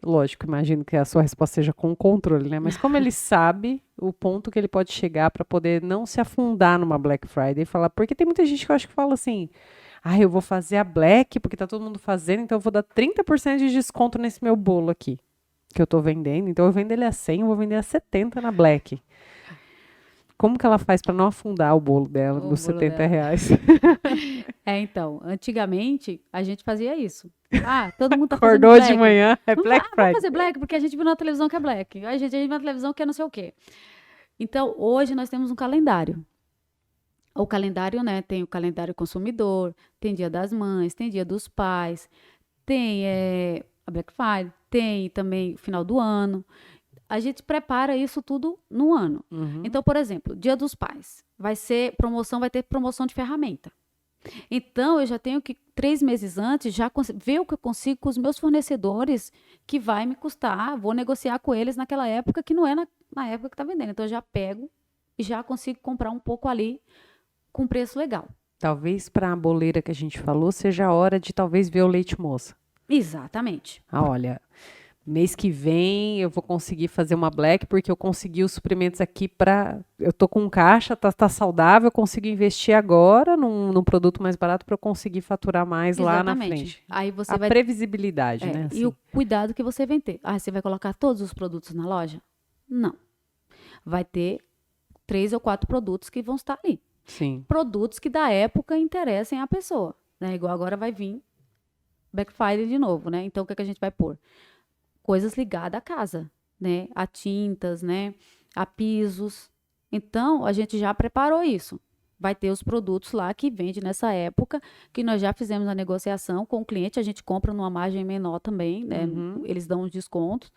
Lógico, imagino que a sua resposta seja com controle, né? Mas como ele sabe o ponto que ele pode chegar para poder não se afundar numa Black Friday e falar, porque tem muita gente que eu acho que fala assim, Ah, eu vou fazer a Black, porque tá todo mundo fazendo, então eu vou dar 30% de desconto nesse meu bolo aqui, que eu tô vendendo. Então eu vendo ele a 100, eu vou vender a 70 na Black. Como que ela faz para não afundar o bolo dela O nos bolo dela. R$ 70? Então, antigamente a gente fazia isso. Ah, todo mundo tá fazendo Acordou de black. manhã, é Black Vamos Friday. fazer black porque a gente viu na televisão que é black. A gente viu na televisão que é não sei o quê. Então, hoje nós temos um calendário. O calendário, né, tem o calendário consumidor, tem Dia das Mães, tem Dia dos Pais, tem a Black Friday, tem também o final do ano. A gente prepara isso tudo no ano. Uhum. Então, por exemplo, Dia dos Pais, vai ter promoção de ferramenta. Então, eu já tenho que, 3 meses antes, já ver o que eu consigo com os meus fornecedores, que vai me custar, vou negociar com eles naquela época, que não é na época que está vendendo. Então, eu já pego e já consigo comprar um pouco ali com preço legal. Talvez para a boleira que a gente falou, seja a hora de talvez ver o leite moça. Exatamente. Ah, olha, mês que vem eu vou conseguir fazer uma Black porque eu consegui os suprimentos aqui para. Eu tô com caixa, tá saudável, eu consigo investir agora num produto mais barato para eu conseguir faturar mais lá na Exatamente. frente. Aí você A vai. previsibilidade, né? E Assim. o cuidado que você vai ter. Ah, você vai colocar todos os produtos na loja? Não. Vai ter 3 ou 4 produtos que vão estar ali. Sim. Produtos que da época interessem a pessoa, né? Igual agora vai vir Black Friday de novo, né? Então o que é que a gente vai pôr? Coisas ligadas à casa, né? A tintas, né? A pisos. Então a gente já preparou isso. Vai ter os produtos lá que vende nessa época, que nós já fizemos a negociação com o cliente, a gente compra numa margem menor também, né? Uhum. Eles dão uns descontos,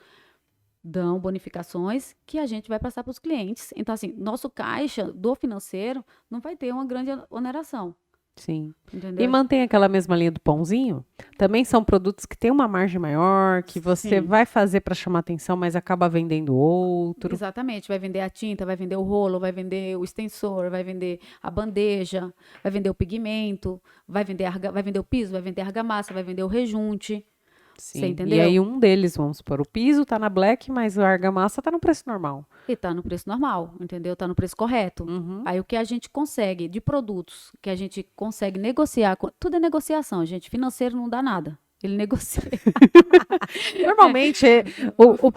dão bonificações que a gente vai passar para os clientes. Então, assim, nosso caixa do financeiro não vai ter uma grande oneração, Sim. E entendeu? mantém aquela mesma linha do pãozinho? Também são produtos que têm uma margem maior, que você Sim. vai fazer para chamar atenção, mas acaba vendendo outro. Exatamente, vai vender a tinta, vai vender o rolo, vai vender o extensor, vai vender a bandeja, vai vender o pigmento, vai vender o piso, vai vender a argamassa, vai vender o rejunte. Você Sim. E entendeu? aí um deles, vamos supor, o piso tá na Black, mas a argamassa tá no preço normal. E tá no preço normal, entendeu? Tá no preço correto. Uhum. Aí o que a gente consegue de produtos que a gente consegue negociar, tudo é negociação, gente. Financeiro não dá nada. Ele negocia. Normalmente,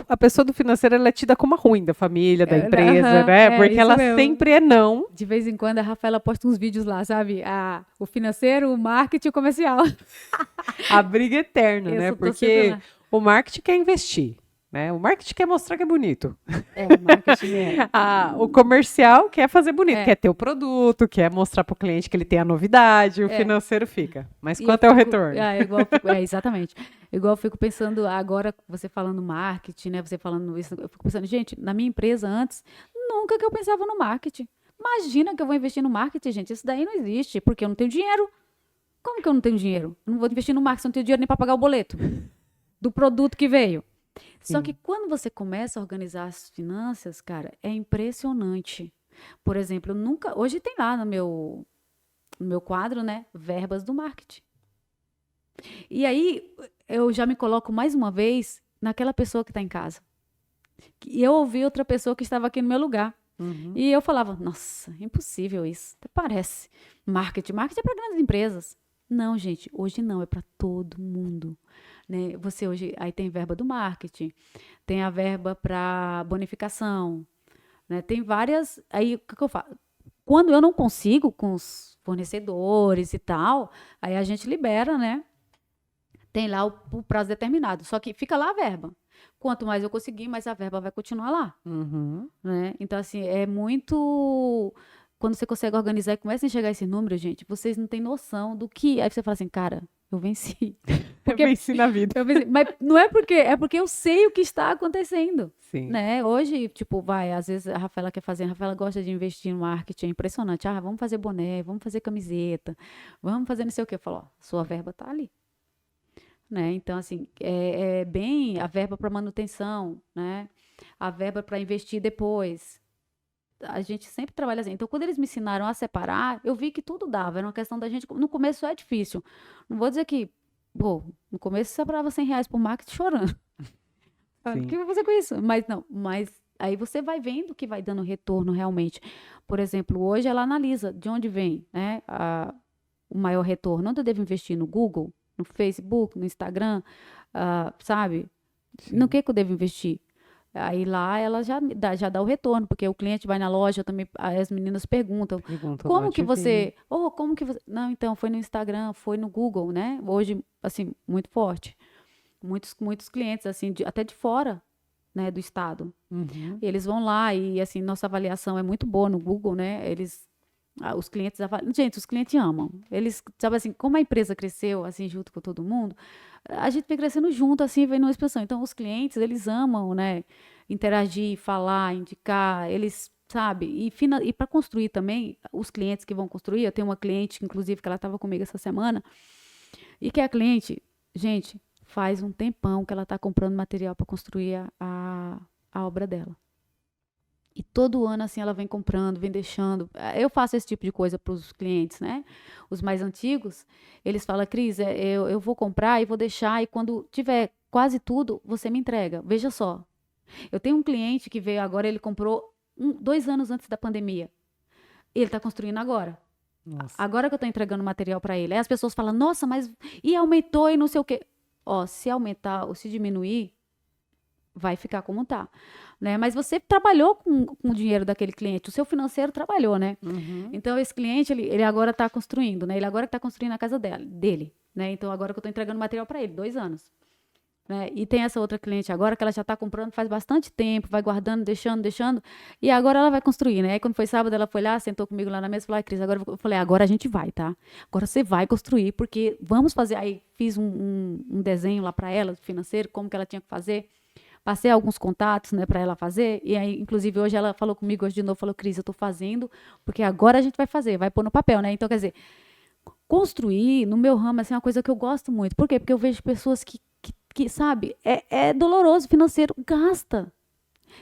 a pessoa do financeiro ela é tida como a ruim da família, da empresa, Aham, né? Porque isso ela mesmo. sempre é não. De vez em quando a Rafaela posta uns vídeos lá, sabe? O financeiro, o marketing e o comercial. A briga eterna, Eu né? só tô sempre Porque lá. o marketing quer investir, né? O marketing quer mostrar que é bonito. O marketing é. O comercial quer fazer bonito, É. quer ter o produto, quer mostrar para o cliente que ele tem a novidade, o financeiro fica. Mas E quanto eu é o fico- retorno? exatamente. Igual eu fico pensando agora, você falando marketing, né? Você falando isso, eu fico pensando, gente, na minha empresa antes, nunca que eu pensava no marketing. Imagina que eu vou investir no marketing, gente. Isso daí não existe, porque eu não tenho dinheiro. Como que eu não tenho dinheiro? Eu não vou investir no marketing, eu não tenho dinheiro nem para pagar o boleto do produto que veio. Só Sim. que quando você começa a organizar as finanças, cara, é impressionante. Por exemplo, eu nunca. Hoje tem lá no meu quadro, né? Verbas do marketing. E aí eu já me coloco mais uma vez naquela pessoa que está em casa. E eu ouvi outra pessoa que estava aqui no meu lugar. Uhum. E eu falava, nossa, impossível isso. Até parece. Marketing é para grandes empresas. Não, gente, hoje não, é para todo mundo. Né? Você hoje, aí tem verba do marketing, tem a verba para bonificação, né? Tem várias. Aí o que eu faço? Quando eu não consigo com os fornecedores e tal, aí a gente libera, né? Tem lá o prazo determinado. Só que fica lá a verba. Quanto mais eu conseguir, mais a verba vai continuar lá. Uhum. Né? Então, assim, é muito. Quando você consegue organizar e começa a enxergar esse número, gente, vocês não têm noção do que. Aí você fala assim, cara, eu venci. Eu venci na vida. Eu venci. Mas não é porque, é porque eu sei o que está acontecendo. Sim. Né? Hoje, tipo, às vezes a Rafaela quer fazer, a Rafaela gosta de investir no marketing, é impressionante. Ah, vamos fazer boné, vamos fazer camiseta, vamos fazer não sei o quê. Eu falo, ó, sua verba tá ali. Né? Então, assim, é bem a verba para manutenção, né? A verba para investir depois. A gente sempre trabalha assim. Então, quando eles me ensinaram a separar, eu vi que tudo dava. Era uma questão da gente. No começo é difícil. Não vou dizer que, pô, no começo você separava R$ 100 por marketing chorando. O que vai fazer com isso? Mas não, aí você vai vendo que vai dando retorno realmente. Por exemplo, hoje ela analisa de onde vem, né? o maior retorno? Onde eu devo investir? No Google? No Facebook? No Instagram? Sabe? No que eu devo investir? Aí lá ela já dá o retorno, porque o cliente vai na loja, também as meninas perguntam, Pergunta lá como que de ver. você, como que você, não, então foi no Instagram, foi no Google, né? Hoje, assim, muito forte. Muitos clientes, assim, até de fora, né, do estado. Uhum. Eles vão lá e, assim, nossa avaliação é muito boa no Google, né? Os clientes avaliam. Gente, os clientes amam. Eles, sabe assim, como a empresa cresceu, assim, junto com todo mundo, a gente vem crescendo junto, assim, vem numa expansão. Então, os clientes, eles amam, né? Interagir, falar, indicar, eles, sabe? E para construir também, os clientes que vão construir, eu tenho uma cliente, inclusive, que ela estava comigo essa semana, e que a cliente, gente, faz um tempão que ela está comprando material para construir a obra dela. E todo ano, assim, ela vem comprando, vem deixando. Eu faço esse tipo de coisa para os clientes, né? Os mais antigos, eles falam, Cris, eu vou comprar e vou deixar, e quando tiver quase tudo, você me entrega. Veja só. Eu tenho um cliente que veio agora, ele comprou 2 anos antes da pandemia. Ele está construindo agora. Nossa. Agora que eu estou entregando material para ele. Aí as pessoas falam, nossa, mas e aumentou e não sei o quê. Ó, se aumentar ou se diminuir, vai ficar como tá, né? Mas você trabalhou com o dinheiro daquele cliente, o seu financeiro trabalhou, né? Uhum. Então, esse cliente, ele agora está construindo, né? Ele agora que está construindo a casa dele, né? Então, agora que eu estou entregando material para ele, 2 anos. Né? E tem essa outra cliente agora que ela já está comprando faz bastante tempo, vai guardando, deixando, e agora ela vai construir, né? Aí quando foi sábado, ela foi lá, sentou comigo lá na mesa e falou, Cris, agora eu falei, agora a gente vai, tá? Agora você vai construir, porque vamos fazer. Aí fiz um desenho lá para ela, financeiro, como que ela tinha que fazer. Passei alguns contatos, né, para ela fazer. E aí, inclusive, hoje ela falou comigo hoje de novo, falou, Cris, eu tô fazendo, porque agora a gente vai fazer, vai pôr no papel, né? Então, quer dizer, construir no meu ramo assim, é uma coisa que eu gosto muito. Por quê? Porque eu vejo pessoas que sabe, é doloroso financeiro, gasta.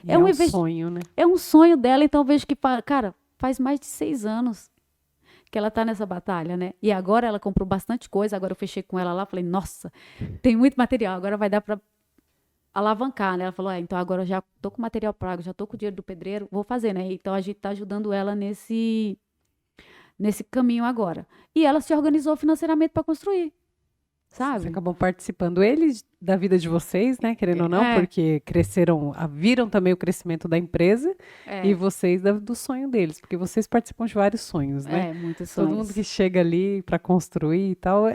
E É é um, um investi sonho, né? é um sonho dela, então eu vejo que, cara, faz mais de 6 anos que ela tá nessa batalha, né? E agora ela comprou bastante coisa, agora eu fechei com ela lá, falei, nossa, tem muito material, agora vai dar para alavancar, né? Ela falou, então agora eu já tô com material pago, já tô com o dinheiro do pedreiro, vou fazer, né? Então a gente tá ajudando ela nesse caminho agora. E ela se organizou financeiramente para construir, Vocês sabe? acabam participando eles da vida de vocês, né? Querendo ou não, É, porque cresceram, viram também o crescimento da empresa e é, vocês do sonho deles, porque vocês participam de vários sonhos, né? muitos Todo mundo que sonhos. chega ali para construir e tal,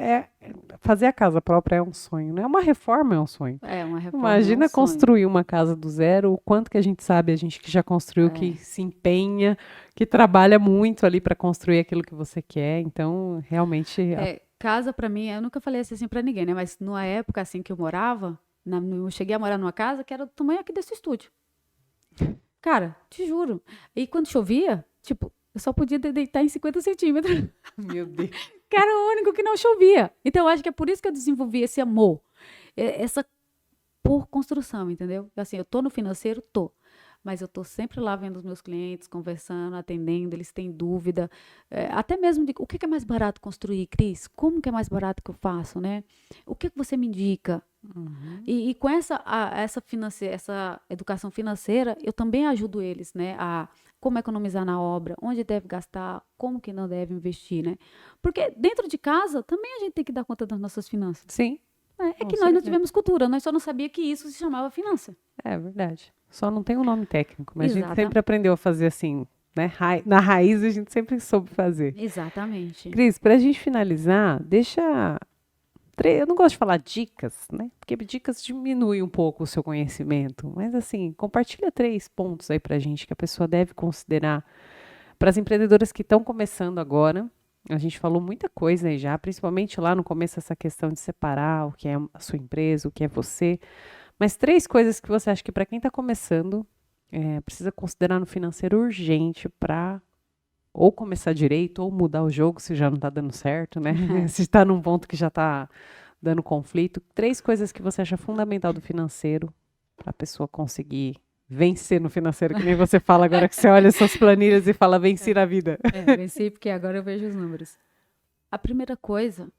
fazer a casa própria é um sonho, né? Uma reforma é um sonho. É, uma reforma é um Imagina sonho. construir uma casa do zero, o quanto que a gente sabe, a gente que já construiu, que É, se empenha, que trabalha muito ali para construir aquilo que você quer. Então, realmente, casa para mim, eu nunca falei assim para ninguém, né? Mas numa época assim que eu morava, eu cheguei a morar numa casa que era do tamanho aqui desse estúdio. Cara, te juro. E quando chovia, tipo, eu só podia deitar em 50 centímetros. meu Deus. Que era o único que não chovia. Então, eu acho que é por isso que eu desenvolvi esse amor. Essa por construção, entendeu? Assim, eu tô no financeiro, tô. Mas eu tô sempre lá vendo os meus clientes, conversando, atendendo, eles têm dúvida. Até mesmo de o que é mais barato construir, Cris? Como que é mais barato que eu faço, né? O que você me indica? Uhum. E com essa educação financeira, eu também ajudo eles, né? A como economizar na obra, onde deve gastar, como que não deve investir, né? Porque dentro de casa também a gente tem que dar conta das nossas finanças. Sim, É com que nós não certeza. tivemos cultura, nós só não sabia que isso se chamava finança. É verdade. Só não tem um nome técnico, mas a gente Exata, sempre aprendeu a fazer assim, né? Na raiz a gente sempre soube fazer. exatamente. Cris, para a gente finalizar, deixa. Eu não gosto de falar dicas, né? Porque dicas diminui um pouco o seu conhecimento. Mas assim, compartilha 3 pontos aí para a gente que a pessoa deve considerar para as empreendedoras que estão começando agora. A gente falou muita coisa aí já, principalmente lá no começo, essa questão de separar o que é a sua empresa, o que é você. Mas 3 coisas que você acha que para quem está começando, precisa considerar no financeiro urgente para ou começar direito ou mudar o jogo se já não está dando certo, né? Se está num ponto que já está dando conflito. 3 coisas que você acha fundamental do financeiro para a pessoa conseguir vencer no financeiro, que nem você fala agora que você olha suas planilhas e fala vencer a vida. Venci porque agora eu vejo os números. A primeira coisa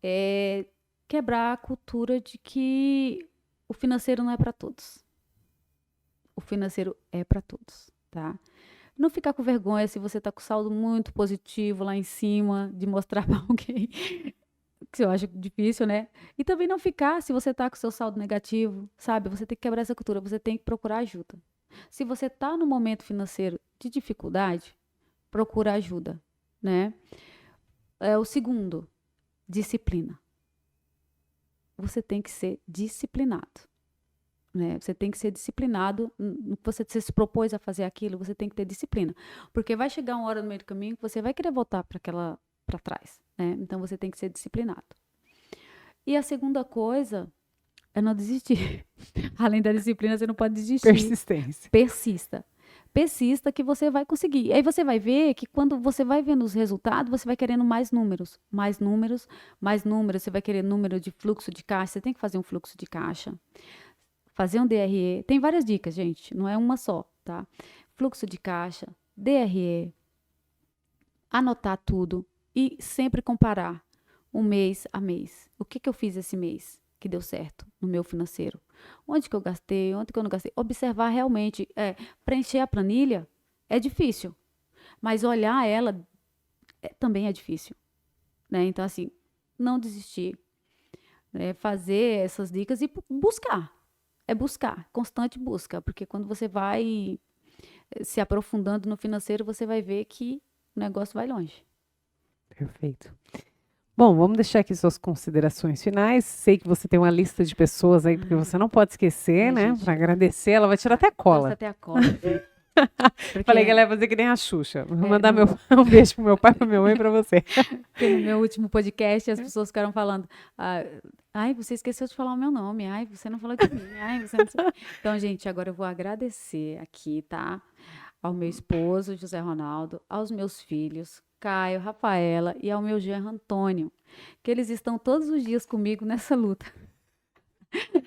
é quebrar a cultura de que o financeiro não é para todos. O financeiro é para todos, tá? Não ficar com vergonha se você está com saldo muito positivo lá em cima, de mostrar para alguém, que eu acho difícil, né? E também não ficar se você está com seu saldo negativo, sabe? Você tem que quebrar essa cultura, você tem que procurar ajuda. Se você está no momento financeiro de dificuldade, procura ajuda, né? O segundo, disciplina. Você tem que ser disciplinado, né? Você tem que ser disciplinado. Você se propôs a fazer aquilo, você tem que ter disciplina. Porque vai chegar uma hora no meio do caminho que você vai querer voltar para trás, né? Então você tem que ser disciplinado. E a segunda coisa é não desistir. Além da disciplina, você não pode desistir. Persistência. Persista. Persista que você vai conseguir. E aí você vai ver que quando você vai vendo os resultados, você vai querendo mais números. Mais números, mais números. Você vai querer número de fluxo de caixa. Você tem que fazer um fluxo de caixa. Fazer um DRE. Tem várias dicas, gente. Não é uma só, tá? Fluxo de caixa, DRE. Anotar tudo. E sempre comparar um mês a mês. O que eu fiz esse mês que deu certo no meu financeiro? Onde que eu gastei? Onde que eu não gastei? Observar realmente. Preencher a planilha é difícil. Mas olhar ela também é difícil. Né? Então, assim, não desistir. Né? Fazer essas dicas e buscar. É buscar. Constante busca. Porque quando você vai se aprofundando no financeiro, você vai ver que o negócio vai longe. Perfeito. Bom, vamos deixar aqui suas considerações finais. Sei que você tem uma lista de pessoas aí, porque você não pode esquecer, né? Para agradecer, ela vai tirar até a cola. Até a cola. Falei que ela ia fazer que nem a Xuxa. Vou mandar um beijo pro meu pai, pra minha mãe e pra você. Porque no meu último podcast, as pessoas ficaram falando, ai, você esqueceu de falar o meu nome, ai, você não falou de mim, ai, você não sei. Então, gente, agora eu vou agradecer aqui, tá? Ao meu esposo, José Ronaldo, aos meus filhos, Caio, Rafaela, e ao meu genro Antônio, que eles estão todos os dias comigo nessa luta.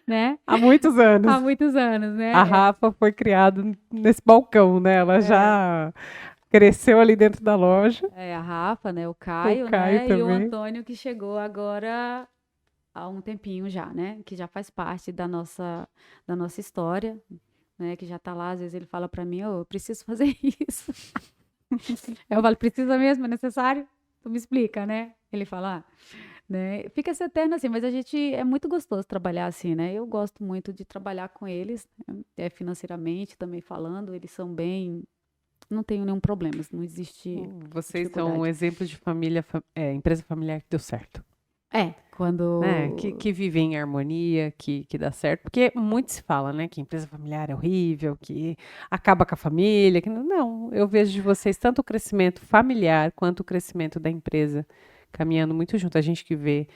Né? Há muitos anos. Há muitos anos, né? A Rafa foi criada nesse balcão, né? Ela já cresceu ali dentro da loja. A Rafa, né? O Caio, né? Também. E o Antônio, que chegou agora há um tempinho já, né? Que já faz parte da nossa história, né? Que já tá lá, às vezes ele fala para mim, eu preciso fazer isso. Eu falo, precisa mesmo? É necessário? Tu me explica, né? Ele fala, né? Fica essa eterna assim, mas é muito gostoso trabalhar assim, né? Eu gosto muito de trabalhar com eles, né? Financeiramente também falando, eles são bem, não tenho nenhum problema, não existe. Vocês são um exemplo de família, empresa familiar que deu certo. Quando... Né? Que vive em harmonia, que dá certo. Porque muito se fala, né? Que empresa familiar é horrível, que acaba com a família. Que não, eu vejo de vocês tanto o crescimento familiar quanto o crescimento da empresa caminhando muito junto. A gente que vê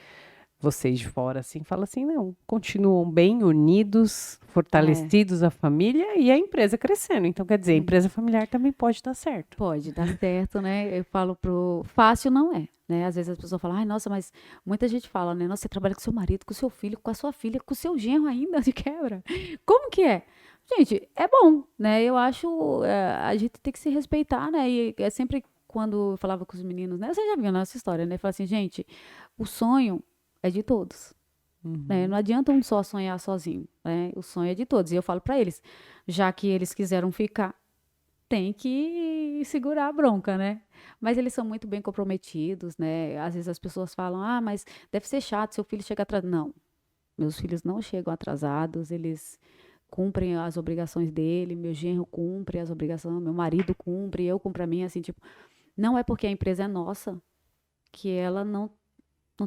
vocês de fora, assim, fala assim, não, continuam bem unidos, fortalecidos a família e a empresa crescendo. Então, quer dizer, a empresa familiar também pode dar certo. Pode dar certo, né? Eu falo fácil não é, né? Às vezes as pessoas falam, ai, nossa, mas muita gente fala, né? Nossa, você trabalha com seu marido, com seu filho, com a sua filha, com o seu genro ainda de quebra. Como que é? Gente, é bom, né? Eu acho, a gente tem que se respeitar, né? E é sempre quando eu falava com os meninos, né? Você já viu a nossa história, né? Fala assim, gente, o sonho é de todos. Né? Não adianta um só sonhar sozinho. Né? O sonho é de todos. E eu falo para eles, já que eles quiseram ficar, tem que segurar a bronca, né? Mas eles são muito bem comprometidos, né? Às vezes as pessoas falam, mas deve ser chato, seu filho chega atrasado. Não, meus filhos não chegam atrasados, eles cumprem as obrigações dele, meu genro cumpre as obrigações, meu marido cumpre, eu cumpro a minha, assim, tipo, não é porque a empresa é nossa que ela não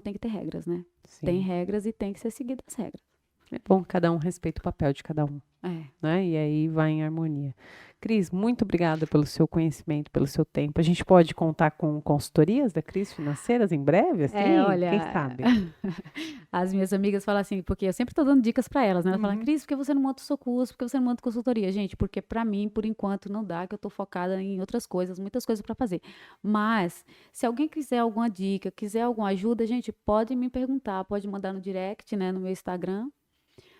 tem que ter regras, né? Sim. Tem regras e tem que ser seguidas as regras. É bom que cada um respeita o papel de cada um. Né? E aí vai em harmonia. Cris, muito obrigada pelo seu conhecimento, pelo seu tempo. A gente pode contar com consultorias da Cris financeiras em breve? Assim? Olha, quem sabe? As minhas amigas falam assim, porque eu sempre estou dando dicas para elas, né? Elas falam, Cris, por que você não monta o seu curso? Por que você não monta consultoria? Gente, porque para mim, por enquanto, não dá, que eu estou focada em outras coisas, muitas coisas para fazer. Mas, se alguém quiser alguma dica, quiser alguma ajuda, gente, pode me perguntar, pode mandar no direct, né, no meu Instagram.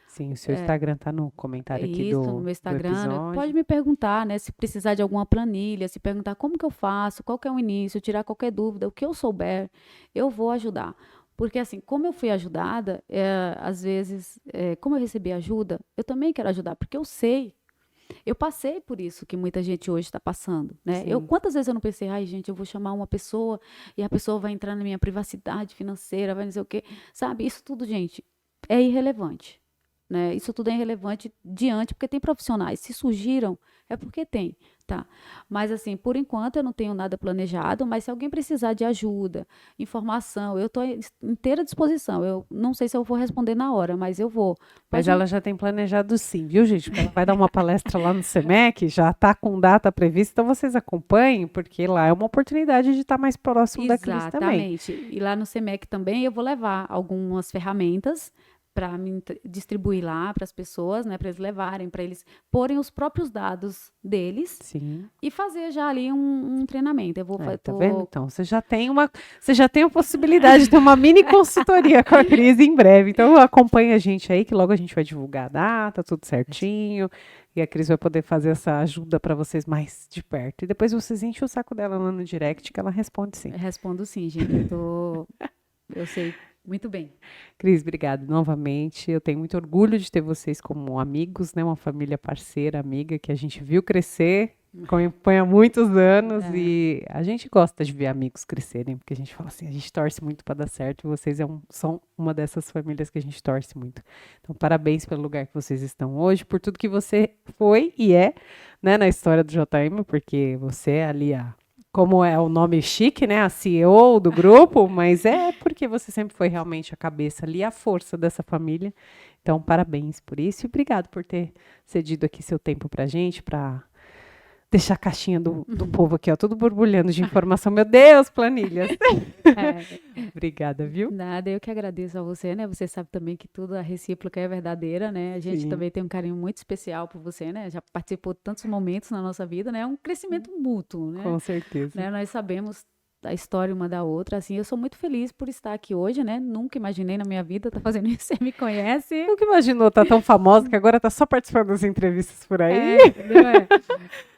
Sim, o seu Instagram tá no comentário aqui no meu Instagram, né? Pode me perguntar, né? Se precisar de alguma planilha, se perguntar como que eu faço, qual que é o início, tirar qualquer dúvida, o que eu souber, eu vou ajudar. Porque assim, como eu fui ajudada, às vezes, como eu recebi ajuda, eu também quero ajudar, porque eu sei Eu passei por isso que muita gente hoje está passando, né? Sim. Quantas vezes eu não pensei, ai, gente, eu vou chamar uma pessoa e a pessoa vai entrar na minha privacidade financeira, vai não sei o quê. Sabe, isso tudo, gente, é irrelevante, né? Isso tudo é irrelevante diante, porque tem profissionais. Se surgiram, é porque tem, tá? Mas, assim, por enquanto eu não tenho nada planejado, mas se alguém precisar de ajuda, informação, eu estou inteira disposição. Eu não sei se eu vou responder na hora, mas eu vou. Mas Pode. ela já tem planejado sim, viu, gente? Porque ela vai dar uma palestra lá no SEMEC, já está com data prevista, então vocês acompanhem, porque lá é uma oportunidade de estar mais próximo da Cris também. Exatamente. E lá no CEMEC também eu vou levar algumas ferramentas para distribuir lá para as pessoas, né, para eles levarem, para eles porem os próprios dados deles Sim. e fazer já ali um treinamento. Eu vou Tá vendo? Então, você já tem a possibilidade de ter uma mini consultoria com a Cris em breve. Então, acompanha a gente aí, que logo a gente vai divulgar a data, tudo certinho. E a Cris vai poder fazer essa ajuda para vocês mais de perto. E depois vocês enchem o saco dela lá no direct, que ela responde sim. Eu respondo sim, gente. Eu sei muito bem. Cris, obrigada novamente. Eu tenho muito orgulho de ter vocês como amigos, né? Uma família parceira, amiga, que a gente viu crescer, acompanha há muitos anos e a gente gosta de ver amigos crescerem, porque a gente fala assim, a gente torce muito para dar certo e vocês são uma dessas famílias que a gente torce muito. Então, parabéns pelo lugar que vocês estão hoje, por tudo que você foi e é, né, na história do JM, porque você é ali como é o nome chique, né? A CEO do grupo, mas é porque você sempre foi realmente a cabeça ali, a força dessa família. Então, parabéns por isso e obrigado por ter cedido aqui seu tempo pra gente, para deixar a caixinha do povo aqui, ó, tudo borbulhando de informação. Meu Deus, planilhas! Obrigada, viu? Nada, eu que agradeço a você, né? Você sabe também que tudo a recíproca é verdadeira, né? A gente também tem um carinho muito especial por você, né? Já participou de tantos momentos na nossa vida, né? É um crescimento mútuo, né? Com certeza. Né? Nós sabemos da história uma da outra, assim, eu sou muito feliz por estar aqui hoje, né? Nunca imaginei na minha vida estar fazendo isso, você me conhece. Nunca imaginou, tá tão famosa que agora tá só participando das entrevistas por aí. Não é?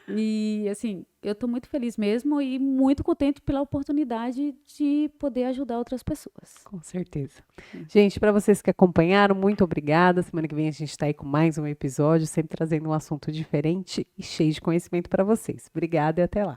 E, assim, eu estou muito feliz mesmo e muito contente pela oportunidade de poder ajudar outras pessoas. Com certeza. Gente, para vocês que acompanharam, muito obrigada. Semana que vem a gente está aí com mais um episódio, sempre trazendo um assunto diferente e cheio de conhecimento para vocês. Obrigada e até lá.